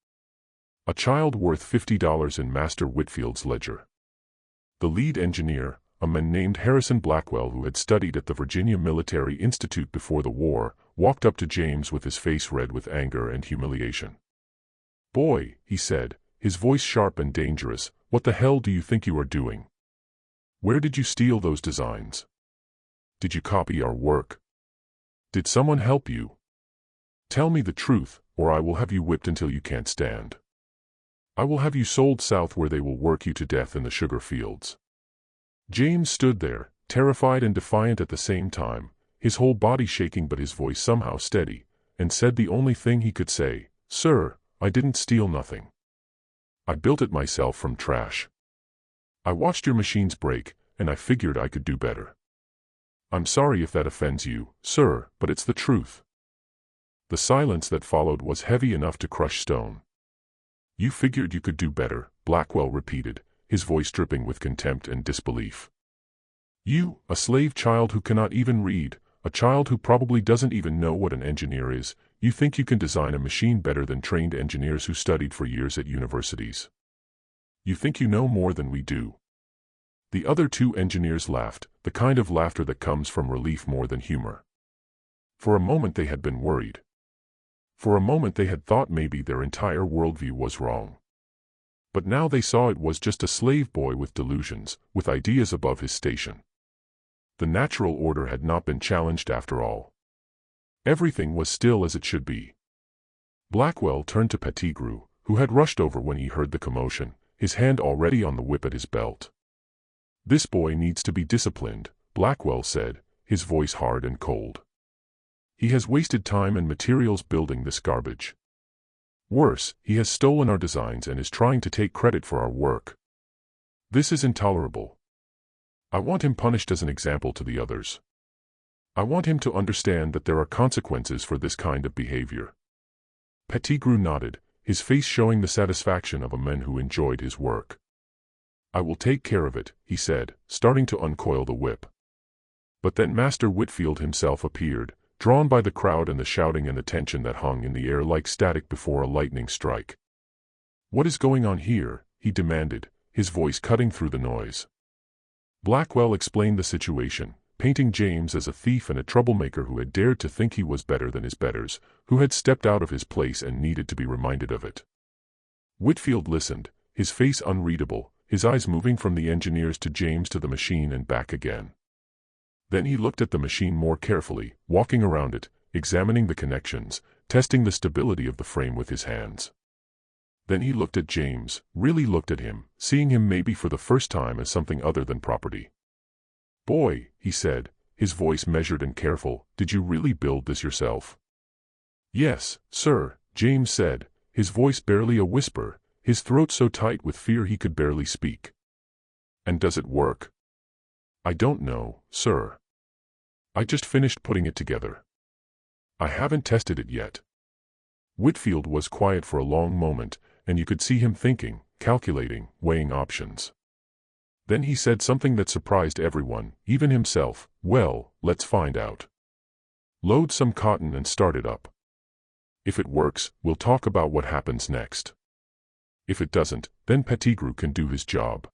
A child worth $50 in Master Whitfield's ledger. The lead engineer, a man named Harrison Blackwell who had studied at the Virginia Military Institute before the war, walked up to James with his face red with anger and humiliation. "Boy," he said, his voice sharp and dangerous, "what the hell do you think you are doing? Where did you steal those designs? Did you copy our work? Did someone help you? Tell me the truth, or I will have you whipped until you can't stand. I will have you sold south where they will work you to death in the sugar fields." James stood there, terrified and defiant at the same time, his whole body shaking but his voice somehow steady, and said the only thing he could say, "Sir, I didn't steal nothing. I built it myself from trash. I watched your machines break, and I figured I could do better. I'm sorry if that offends you, sir, but it's the truth." The silence that followed was heavy enough to crush stone. "You figured you could do better," Blackwell repeated, his voice dripping with contempt and disbelief. "You, a slave child who cannot even read, a child who probably doesn't even know what an engineer is, you think you can design a machine better than trained engineers who studied for years at universities. You think you know more than we do." The other two engineers laughed, the kind of laughter that comes from relief more than humor. For a moment they had been worried. For a moment they had thought maybe their entire worldview was wrong. But now they saw it was just a slave boy with delusions, with ideas above his station. The natural order had not been challenged after all. Everything was still as it should be. Blackwell turned to Pettigrew, who had rushed over when he heard the commotion, his hand already on the whip at his belt. "This boy needs to be disciplined," Blackwell said, his voice hard and cold. "He has wasted time and materials building this garbage. Worse, he has stolen our designs and is trying to take credit for our work. This is intolerable. I want him punished as an example to the others. I want him to understand that there are consequences for this kind of behavior." Pettigrew nodded, his face showing the satisfaction of a man who enjoyed his work. "I will take care of it," he said, starting to uncoil the whip. But then Master Whitfield himself appeared, drawn by the crowd and the shouting and the tension that hung in the air like static before a lightning strike. "What is going on here?" he demanded, his voice cutting through the noise. Blackwell explained the situation, painting James as a thief and a troublemaker who had dared to think he was better than his betters, who had stepped out of his place and needed to be reminded of it. Whitfield listened, his face unreadable, his eyes moving from the engineers to James to the machine and back again. Then he looked at the machine more carefully, walking around it, examining the connections, testing the stability of the frame with his hands. Then he looked at James, really looked at him, seeing him maybe for the first time as something other than property. "Boy," he said, his voice measured and careful, "did you really build this yourself?" "Yes, sir," James said, his voice barely a whisper, his throat so tight with fear he could barely speak. "And does it work?" "I don't know, sir. I just finished putting it together. I haven't tested it yet. Whitfield was quiet for a long moment, and you could see him thinking, calculating, weighing options. Then he said something that surprised everyone, even himself. Well, let's find out. Load some cotton and start it up. If it works, we'll talk about what happens next. If it doesn't, then Pettigrew can do his job.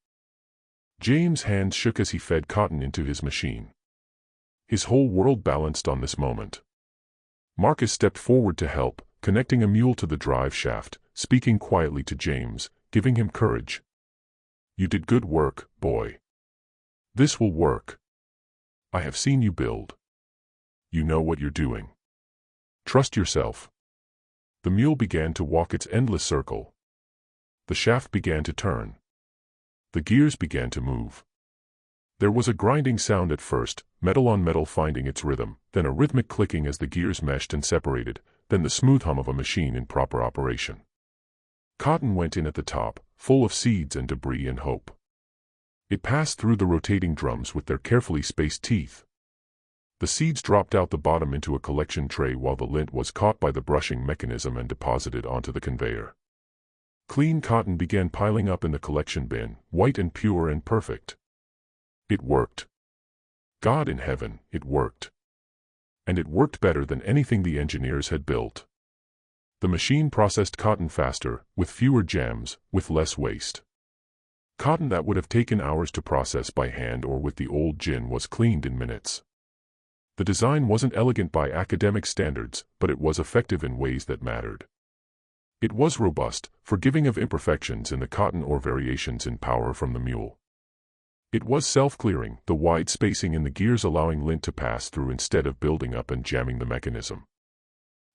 James' hands shook as he fed cotton into his machine. His whole world balanced on this moment. Marcus stepped forward to help, connecting a mule to the drive shaft, speaking quietly to James, giving him courage. You did good work, boy. This will work. I have seen you build. You know what you're doing. Trust yourself. The mule began to walk its endless circle. The shaft began to turn. The gears began to move. There was a grinding sound at first, metal on metal finding its rhythm, then a rhythmic clicking as the gears meshed and separated, then the smooth hum of a machine in proper operation. Cotton went in at the top, full of seeds and debris and hope. It passed through the rotating drums with their carefully spaced teeth. The seeds dropped out the bottom into a collection tray while the lint was caught by the brushing mechanism and deposited onto the conveyor. Clean cotton began piling up in the collection bin, white and pure and perfect. It worked. God in heaven, it worked. And it worked better than anything the engineers had built. The machine processed cotton faster, with fewer jams, with less waste. Cotton that would have taken hours to process by hand or with the old gin was cleaned in minutes. The design wasn't elegant by academic standards, but it was effective in ways that mattered. It was robust, forgiving of imperfections in the cotton or variations in power from the mule. It was self-clearing, the wide spacing in the gears allowing lint to pass through instead of building up and jamming the mechanism.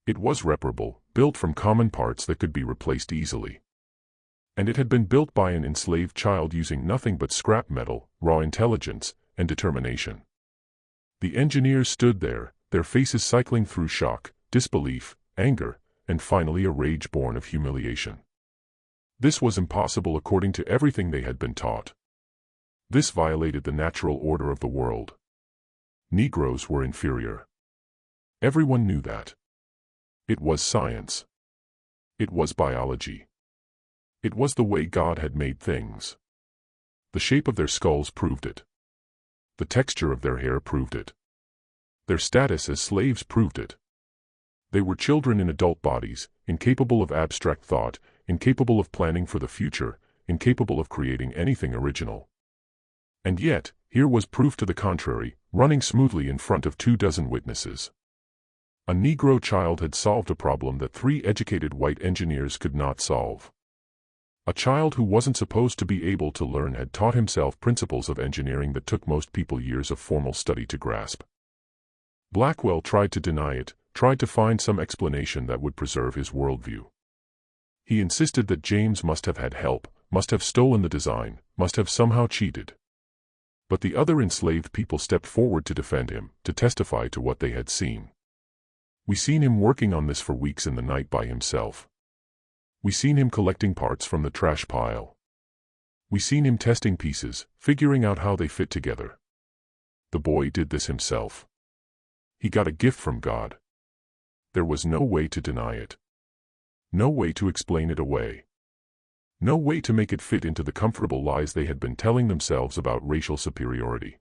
It was reparable, built from common parts that could be replaced easily. And it had been built by an enslaved child using nothing but scrap metal, raw intelligence, and determination. The engineers stood there, their faces cycling through shock, disbelief, anger, and finally a rage born of humiliation. This was impossible according to everything they had been taught. This violated the natural order of the world. Negroes were inferior. Everyone knew that. It was science. It was biology. It was the way God had made things. The shape of their skulls proved it. The texture of their hair proved it. Their status as slaves proved it. They were children in adult bodies, incapable of abstract thought, incapable of planning for the future, incapable of creating anything original. And yet, here was proof to the contrary, running smoothly in front of 24 witnesses. A Negro child had solved a problem that 3 educated white engineers could not solve. A child who wasn't supposed to be able to learn had taught himself principles of engineering that took most people years of formal study to grasp. Blackwell tried to deny it, tried to find some explanation that would preserve his worldview. He insisted that James must have had help, must have stolen the design, must have somehow cheated. But the other enslaved people stepped forward to defend him, to testify to what they had seen. We seen him working on this for weeks in the night by himself. We seen him collecting parts from the trash pile. We seen him testing pieces, figuring out how they fit together. The boy did this himself. He got a gift from God. There was no way to deny it. No way to explain it away. No way to make it fit into the comfortable lies they had been telling themselves about racial superiority.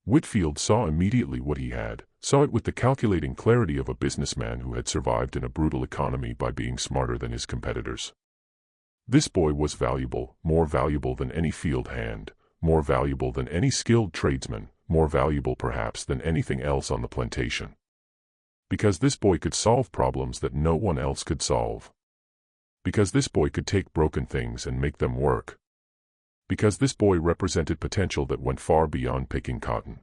Whitfield saw immediately what he had, saw it with the calculating clarity of a businessman who had survived in a brutal economy by being smarter than his competitors. This boy was valuable, more valuable than any field hand, more valuable than any skilled tradesman, more valuable perhaps than anything else on the plantation. Because this boy could solve problems that no one else could solve. Because this boy could take broken things and make them work. Because this boy represented potential that went far beyond picking cotton.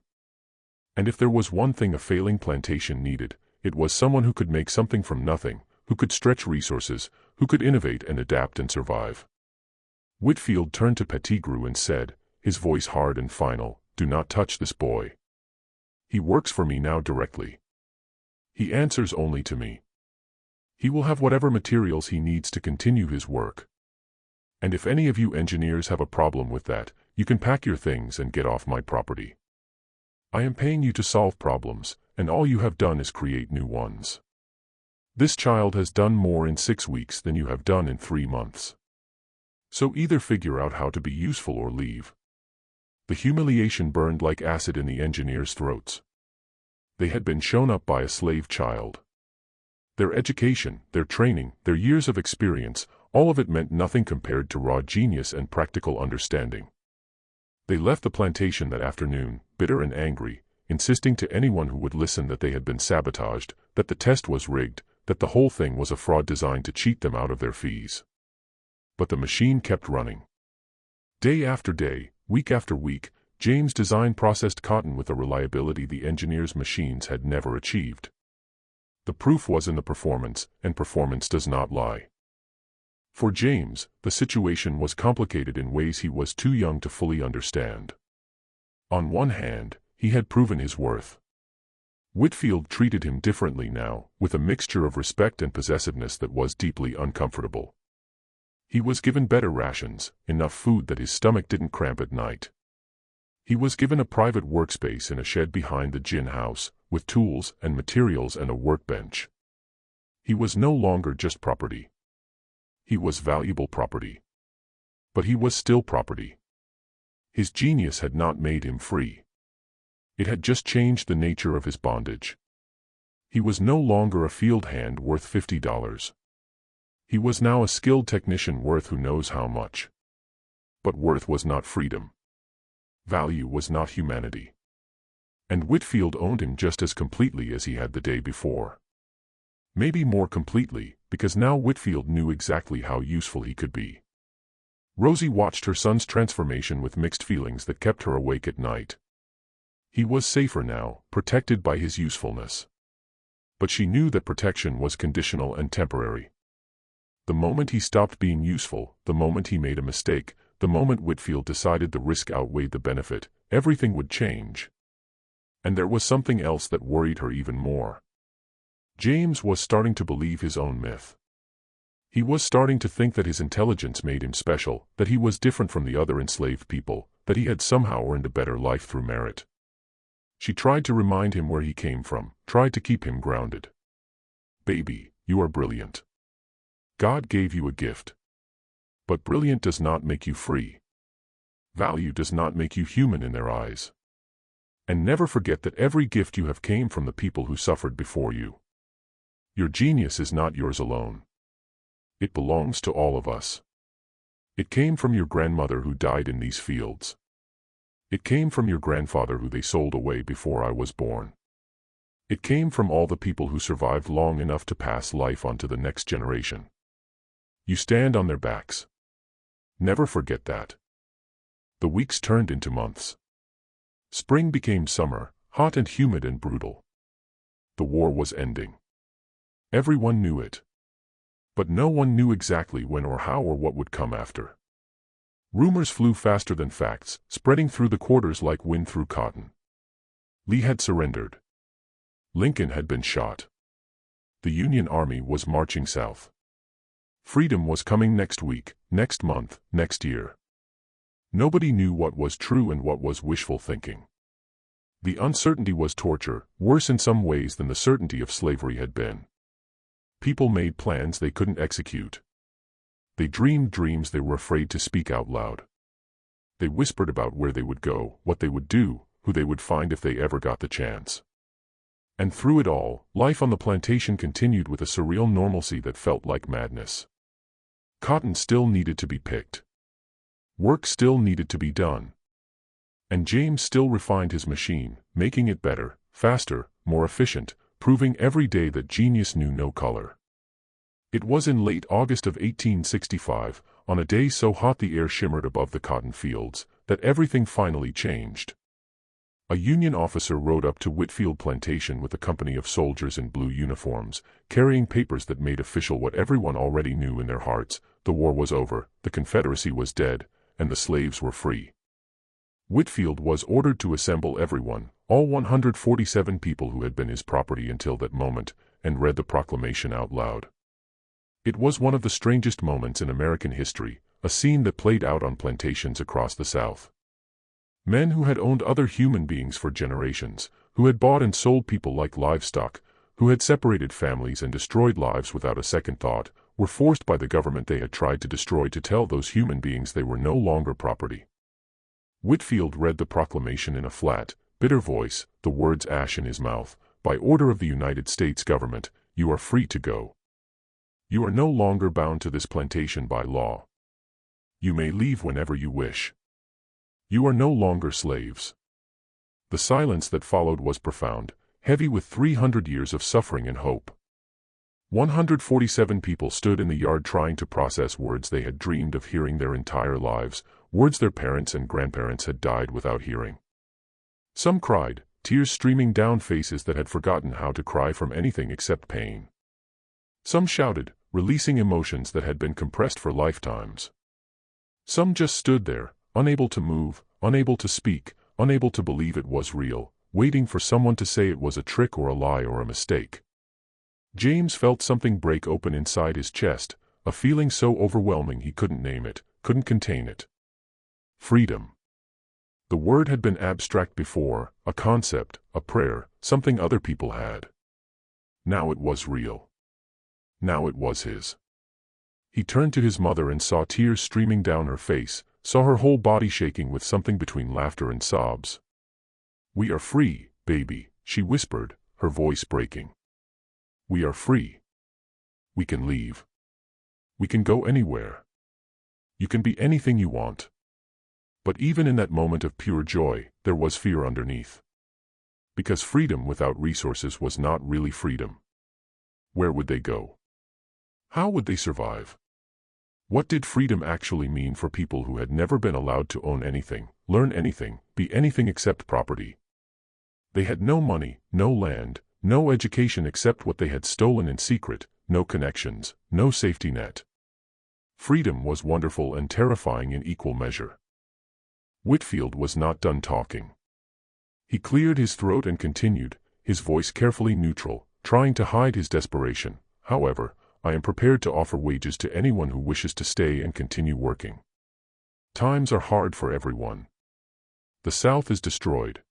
And if there was one thing a failing plantation needed, it was someone who could make something from nothing, who could stretch resources, who could innovate and adapt and survive. Whitfield turned to Pettigrew and said, his voice hard and final, "Do not touch this boy. He works for me now directly. He answers only to me. He will have whatever materials he needs to continue his work. And if any of you engineers have a problem with that, you can pack your things and get off my property." I am paying you to solve problems, and all you have done is create new ones. This child has done more in 6 weeks than you have done in 3 months. So either figure out how to be useful or leave. The humiliation burned like acid in the engineers' throats. They had been shown up by a slave child. Their education, their training, their years of experience, all of it meant nothing compared to raw genius and practical understanding. They left the plantation that afternoon, bitter and angry, insisting to anyone who would listen that they had been sabotaged, that the test was rigged, that the whole thing was a fraud designed to cheat them out of their fees. But the machine kept running. Day after day, week after week, James' design processed cotton with a reliability the engineers' machines had never achieved. The proof was in the performance, and performance does not lie. For James, the situation was complicated in ways he was too young to fully understand. On one hand, he had proven his worth. Whitfield treated him differently now, with a mixture of respect and possessiveness that was deeply uncomfortable. He was given better rations, enough food that his stomach didn't cramp at night. He was given a private workspace in a shed behind the gin house, with tools and materials and a workbench. He was no longer just property. He was valuable property. But he was still property. His genius had not made him free. It had just changed the nature of his bondage. He was no longer a field hand worth $50. He was now a skilled technician worth who knows how much. But worth was not freedom. Value was not humanity. And Whitfield owned him just as completely as he had the day before. Maybe more completely, because now Whitfield knew exactly how useful he could be. Rosie watched her son's transformation with mixed feelings that kept her awake at night. He was safer now, protected by his usefulness. But she knew that protection was conditional and temporary. The moment he stopped being useful, the moment he made a mistake, the moment Whitfield decided the risk outweighed the benefit, everything would change. And there was something else that worried her even more. James was starting to believe his own myth. He was starting to think that his intelligence made him special, that he was different from the other enslaved people, that he had somehow earned a better life through merit. She tried to remind him where he came from, tried to keep him grounded. Baby, you are brilliant. God gave you a gift. But brilliant does not make you free. Value does not make you human in their eyes. And never forget that every gift you have came from the people who suffered before you. Your genius is not yours alone. It belongs to all of us. It came from your grandmother who died in these fields. It came from your grandfather who they sold away before I was born. It came from all the people who survived long enough to pass life on to the next generation. You stand on their backs. Never forget that. The weeks turned into months. Spring became summer, hot and humid and brutal. The war was ending. Everyone knew it. But no one knew exactly when or how or what would come after. Rumors flew faster than facts, spreading through the quarters like wind through cotton. Lee had surrendered. Lincoln had been shot. The Union Army was marching south. Freedom was coming next week, next month, next year. Nobody knew what was true and what was wishful thinking. The uncertainty was torture, worse in some ways than the certainty of slavery had been. People made plans they couldn't execute. They dreamed dreams they were afraid to speak out loud. They whispered about where they would go, what they would do, who they would find if they ever got the chance. And through it all, life on the plantation continued with a surreal normalcy that felt like madness. Cotton still needed to be picked. Work still needed to be done. And James still refined his machine, making it better, faster, more efficient, proving every day that genius knew no color. It was in late August of 1865, on a day so hot the air shimmered above the cotton fields, that everything finally changed. A Union officer rode up to Whitfield Plantation with a company of soldiers in blue uniforms, carrying papers that made official what everyone already knew in their hearts: the war was over, the Confederacy was dead, and the slaves were free. Whitfield was ordered to assemble everyone, all 147 people who had been his property until that moment, and read the proclamation out loud. It was one of the strangest moments in American history, a scene that played out on plantations across the South. Men who had owned other human beings for generations, who had bought and sold people like livestock, who had separated families and destroyed lives without a second thought, were forced by the government they had tried to destroy to tell those human beings they were no longer property. Whitfield read the proclamation in a flat, bitter voice, the words ash in his mouth. By order of the United States government, you are free to go. You are no longer bound to this plantation by law. You may leave whenever you wish. You are no longer slaves. The silence that followed was profound, heavy with 300 years of suffering and hope. 147 people stood in the yard trying to process words they had dreamed of hearing their entire lives, words their parents and grandparents had died without hearing. Some cried, tears streaming down faces that had forgotten how to cry from anything except pain. Some shouted, releasing emotions that had been compressed for lifetimes. Some just stood there, unable to move, unable to speak, unable to believe it was real, waiting for someone to say it was a trick or a lie or a mistake. James felt something break open inside his chest, a feeling so overwhelming he couldn't name it, couldn't contain it. Freedom. The word had been abstract before, a concept, a prayer, something other people had. Now it was real. Now it was his. He turned to his mother and saw tears streaming down her face, saw her whole body shaking with something between laughter and sobs. "We are free, baby," she whispered, her voice breaking. "We are free. We can leave. We can go anywhere. You can be anything you want." But even in that moment of pure joy, there was fear underneath. Because freedom without resources was not really freedom. Where would they go? How would they survive? What did freedom actually mean for people who had never been allowed to own anything, learn anything, be anything except property? They had no money, no land, no education except what they had stolen in secret, no connections, no safety net. Freedom was wonderful and terrifying in equal measure. Whitfield was not done talking. He cleared his throat and continued, his voice carefully neutral, trying to hide his desperation. "However, I am prepared to offer wages to anyone who wishes to stay and continue working. Times are hard for everyone. The South is destroyed.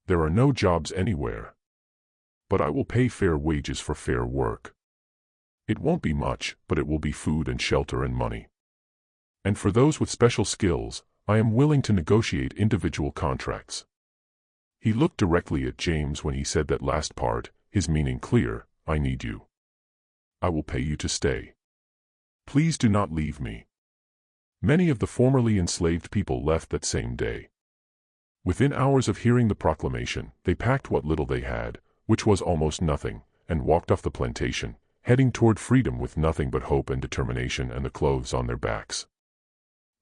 There are no jobs anywhere. But I will pay fair wages for fair work. It won't be much, but it will be food and shelter and money. And for those with special skills, I am willing to negotiate individual contracts." He looked directly at James when he said that last part, his meaning clear, "I need you. I will pay you to stay. Please do not leave me." Many of the formerly enslaved people left that same day. Within hours of hearing the proclamation, they packed what little they had, which was almost nothing, and walked off the plantation, heading toward freedom with nothing but hope and determination and the clothes on their backs.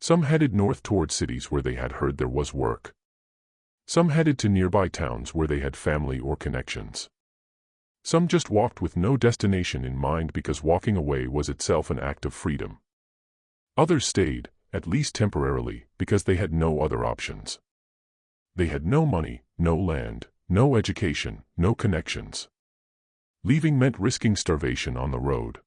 Some headed north toward cities where they had heard there was work. Some headed to nearby towns where they had family or connections. Some just walked with no destination in mind because walking away was itself an act of freedom. Others stayed, at least temporarily, because they had no other options. They had no money, no land, no education, no connections. Leaving meant risking starvation on the road.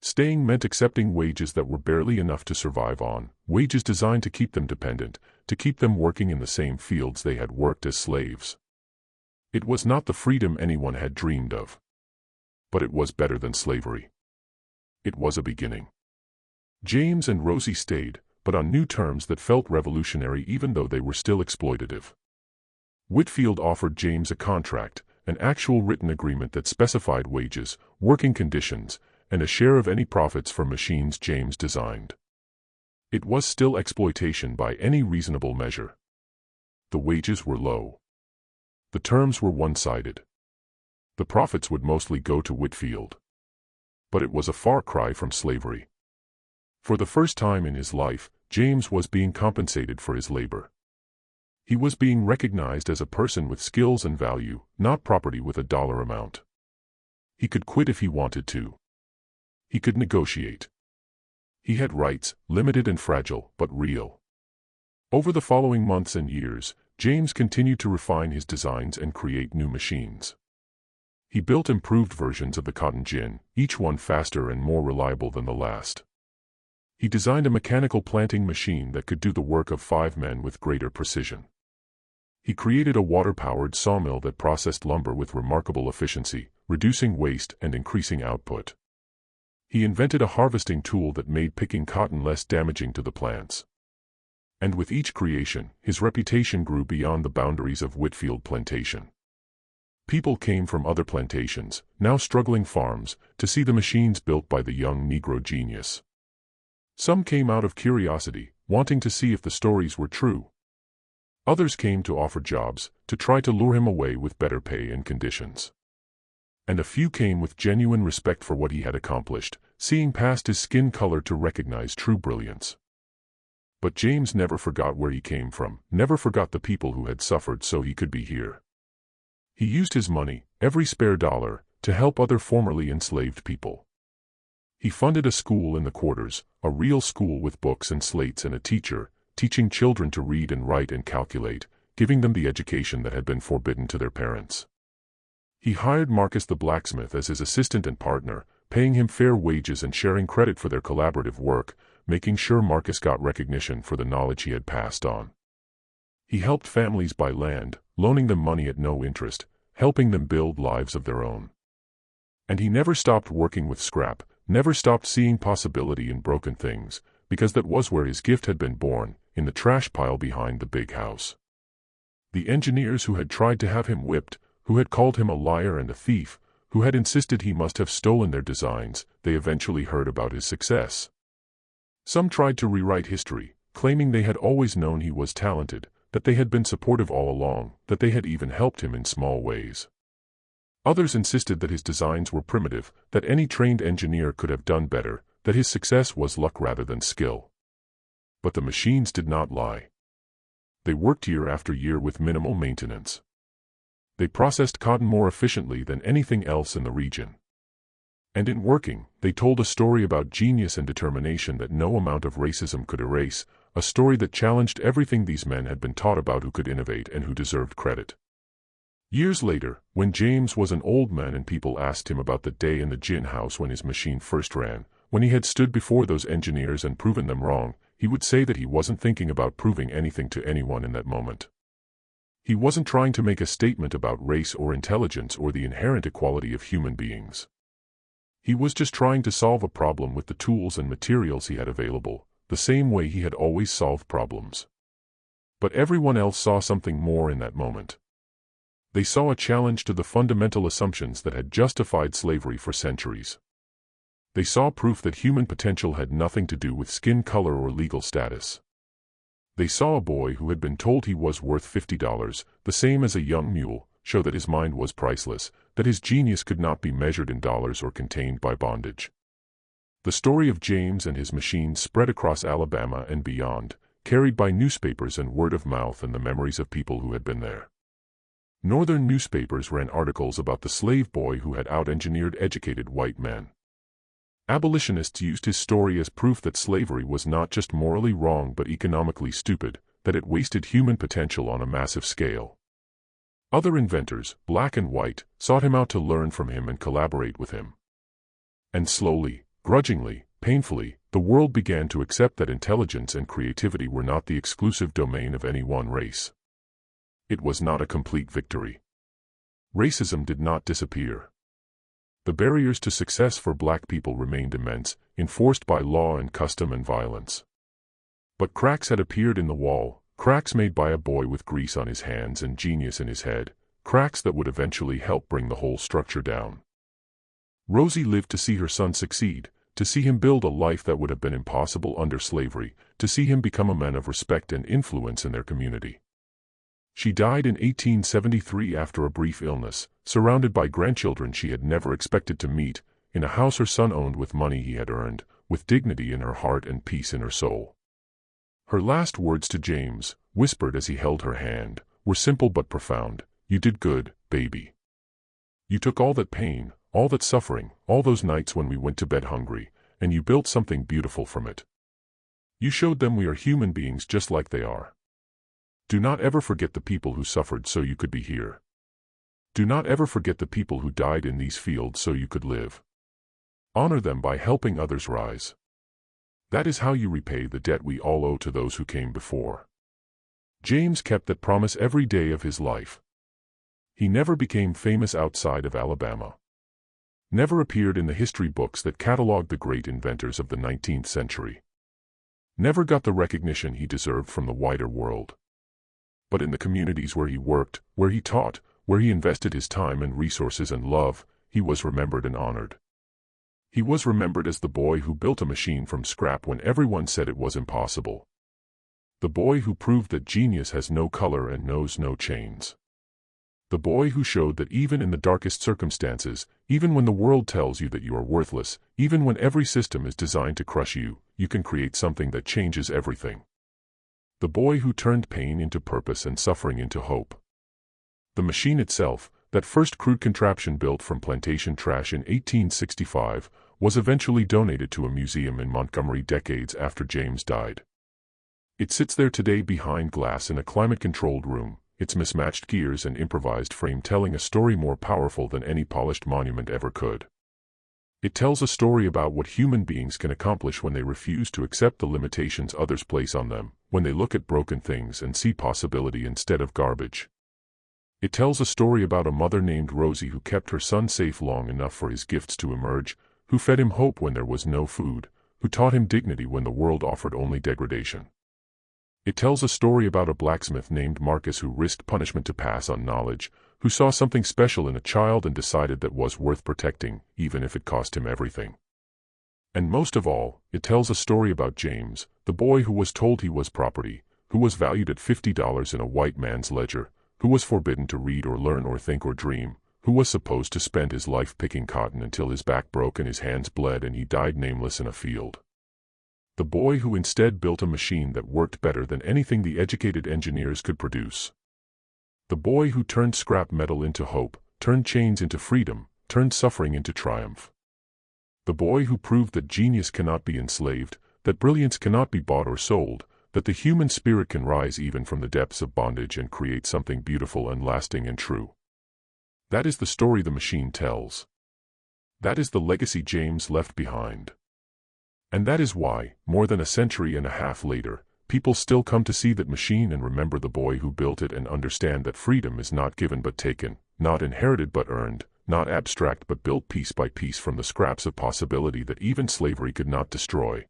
Staying meant accepting wages that were barely enough to survive on, wages designed to keep them dependent, to keep them working in the same fields they had worked as slaves. It was not the freedom anyone had dreamed of. But it was better than slavery. It was a beginning. James and Rosie stayed, but on new terms that felt revolutionary even though they were still exploitative. Whitfield offered James a contract, an actual written agreement that specified wages, working conditions, and a share of any profits from machines James designed. It was still exploitation by any reasonable measure. The wages were low. The terms were one-sided. The profits would mostly go to Whitfield. But it was a far cry from slavery. For the first time in his life, James was being compensated for his labor. He was being recognized as a person with skills and value, not property with a dollar amount. He could quit if he wanted to. He could negotiate. He had rights, limited and fragile, but real. Over the following months and years, James continued to refine his designs and create new machines. He built improved versions of the cotton gin, each one faster and more reliable than the last. He designed a mechanical planting machine that could do the work of 5 men with greater precision. He created a water-powered sawmill that processed lumber with remarkable efficiency, reducing waste and increasing output. He invented a harvesting tool that made picking cotton less damaging to the plants. And with each creation, his reputation grew beyond the boundaries of Whitfield Plantation. People came from other plantations, now struggling farms, to see the machines built by the young Negro genius. Some came out of curiosity, wanting to see if the stories were true. Others came to offer jobs, to try to lure him away with better pay and conditions. And a few came with genuine respect for what he had accomplished, seeing past his skin color to recognize true brilliance. But James never forgot where he came from, never forgot the people who had suffered so he could be here. He used his money, every spare dollar, to help other formerly enslaved people. He funded a school in the quarters, a real school with books and slates and a teacher, teaching children to read and write and calculate, giving them the education that had been forbidden to their parents. He hired Marcus the blacksmith as his assistant and partner, paying him fair wages and sharing credit for their collaborative work, making sure Marcus got recognition for the knowledge he had passed on. He helped families buy land, loaning them money at no interest, helping them build lives of their own. And he never stopped working with scrap, never stopped seeing possibility in broken things, because that was where his gift had been born, in the trash pile behind the big house. The engineers who had tried to have him whipped, who had called him a liar and a thief, who had insisted he must have stolen their designs, they eventually heard about his success. Some tried to rewrite history, claiming they had always known he was talented, that they had been supportive all along, that they had even helped him in small ways. Others insisted that his designs were primitive, that any trained engineer could have done better, that his success was luck rather than skill. But the machines did not lie. They worked year after year with minimal maintenance. They processed cotton more efficiently than anything else in the region. And in working, they told a story about genius and determination that no amount of racism could erase, a story that challenged everything these men had been taught about who could innovate and who deserved credit. Years later, when James was an old man and people asked him about the day in the gin house when his machine first ran, when he had stood before those engineers and proven them wrong, he would say that he wasn't thinking about proving anything to anyone in that moment. He wasn't trying to make a statement about race or intelligence or the inherent equality of human beings. He was just trying to solve a problem with the tools and materials he had available, the same way he had always solved problems. But everyone else saw something more in that moment. They saw a challenge to the fundamental assumptions that had justified slavery for centuries. They saw proof that human potential had nothing to do with skin color or legal status. They saw a boy who had been told he was worth $50, the same as a young mule, show that his mind was priceless, that his genius could not be measured in dollars or contained by bondage. The story of James and his machine spread across Alabama and beyond, carried by newspapers and word of mouth and the memories of people who had been there. Northern newspapers ran articles about the slave boy who had out-engineered educated white men. Abolitionists used his story as proof that slavery was not just morally wrong but economically stupid, that it wasted human potential on a massive scale. Other inventors, black and white, sought him out to learn from him and collaborate with him. And slowly, grudgingly, painfully, the world began to accept that intelligence and creativity were not the exclusive domain of any one race. It was not a complete victory. Racism did not disappear. The barriers to success for black people remained immense, enforced by law and custom and violence. But cracks had appeared in the wall, cracks made by a boy with grease on his hands and genius in his head, cracks that would eventually help bring the whole structure down. Rosie lived to see her son succeed, to see him build a life that would have been impossible under slavery, to see him become a man of respect and influence in their community. She died in 1873 after a brief illness, surrounded by grandchildren she had never expected to meet, in a house her son owned with money he had earned, with dignity in her heart and peace in her soul. Her last words to James, whispered as he held her hand, were simple but profound. "You did good, baby. You took all that pain, all that suffering, all those nights when we went to bed hungry, and you built something beautiful from it. You showed them we are human beings just like they are. Do not ever forget the people who suffered so you could be here. Do not ever forget the people who died in these fields so you could live. Honor them by helping others rise." That is how you repay the debt we all owe to those who came before. James kept that promise every day of his life. He never became famous outside of Alabama. Never appeared in the history books that cataloged the great inventors of the 19th century. Never got the recognition he deserved from the wider world. But in the communities where he worked, where he taught, where he invested his time and resources and love, he was remembered and honored. He was remembered as the boy who built a machine from scrap when everyone said it was impossible. The boy who proved that genius has no color and knows no chains. The boy who showed that even in the darkest circumstances, even when the world tells you that you are worthless, even when every system is designed to crush you, you can create something that changes everything. The boy who turned pain into purpose and suffering into hope. The machine itself, that first crude contraption built from plantation trash in 1865, was eventually donated to a museum in Montgomery decades after James died. It sits there today behind glass in a climate-controlled room, its mismatched gears and improvised frame telling a story more powerful than any polished monument ever could. It tells a story about what human beings can accomplish when they refuse to accept the limitations others place on them, when they look at broken things and see possibility instead of garbage. It tells a story about a mother named Rosie who kept her son safe long enough for his gifts to emerge, who fed him hope when there was no food, who taught him dignity when the world offered only degradation. It tells a story about a blacksmith named Marcus who risked punishment to pass on knowledge, who saw something special in a child and decided that was worth protecting, even if it cost him everything. And most of all, it tells a story about James, the boy who was told he was property, who was valued at $50 in a white man's ledger, who was forbidden to read or learn or think or dream, who was supposed to spend his life picking cotton until his back broke and his hands bled and he died nameless in a field. The boy who instead built a machine that worked better than anything the educated engineers could produce. The boy who turned scrap metal into hope, turned chains into freedom, turned suffering into triumph. The boy who proved that genius cannot be enslaved, that brilliance cannot be bought or sold, that the human spirit can rise even from the depths of bondage and create something beautiful and lasting and true. That is the story the machine tells. That is the legacy James left behind. And that is why, more than a century and a half later, people still come to see that machine and remember the boy who built it and understand that freedom is not given but taken, not inherited but earned, not abstract but built piece by piece from the scraps of possibility that even slavery could not destroy.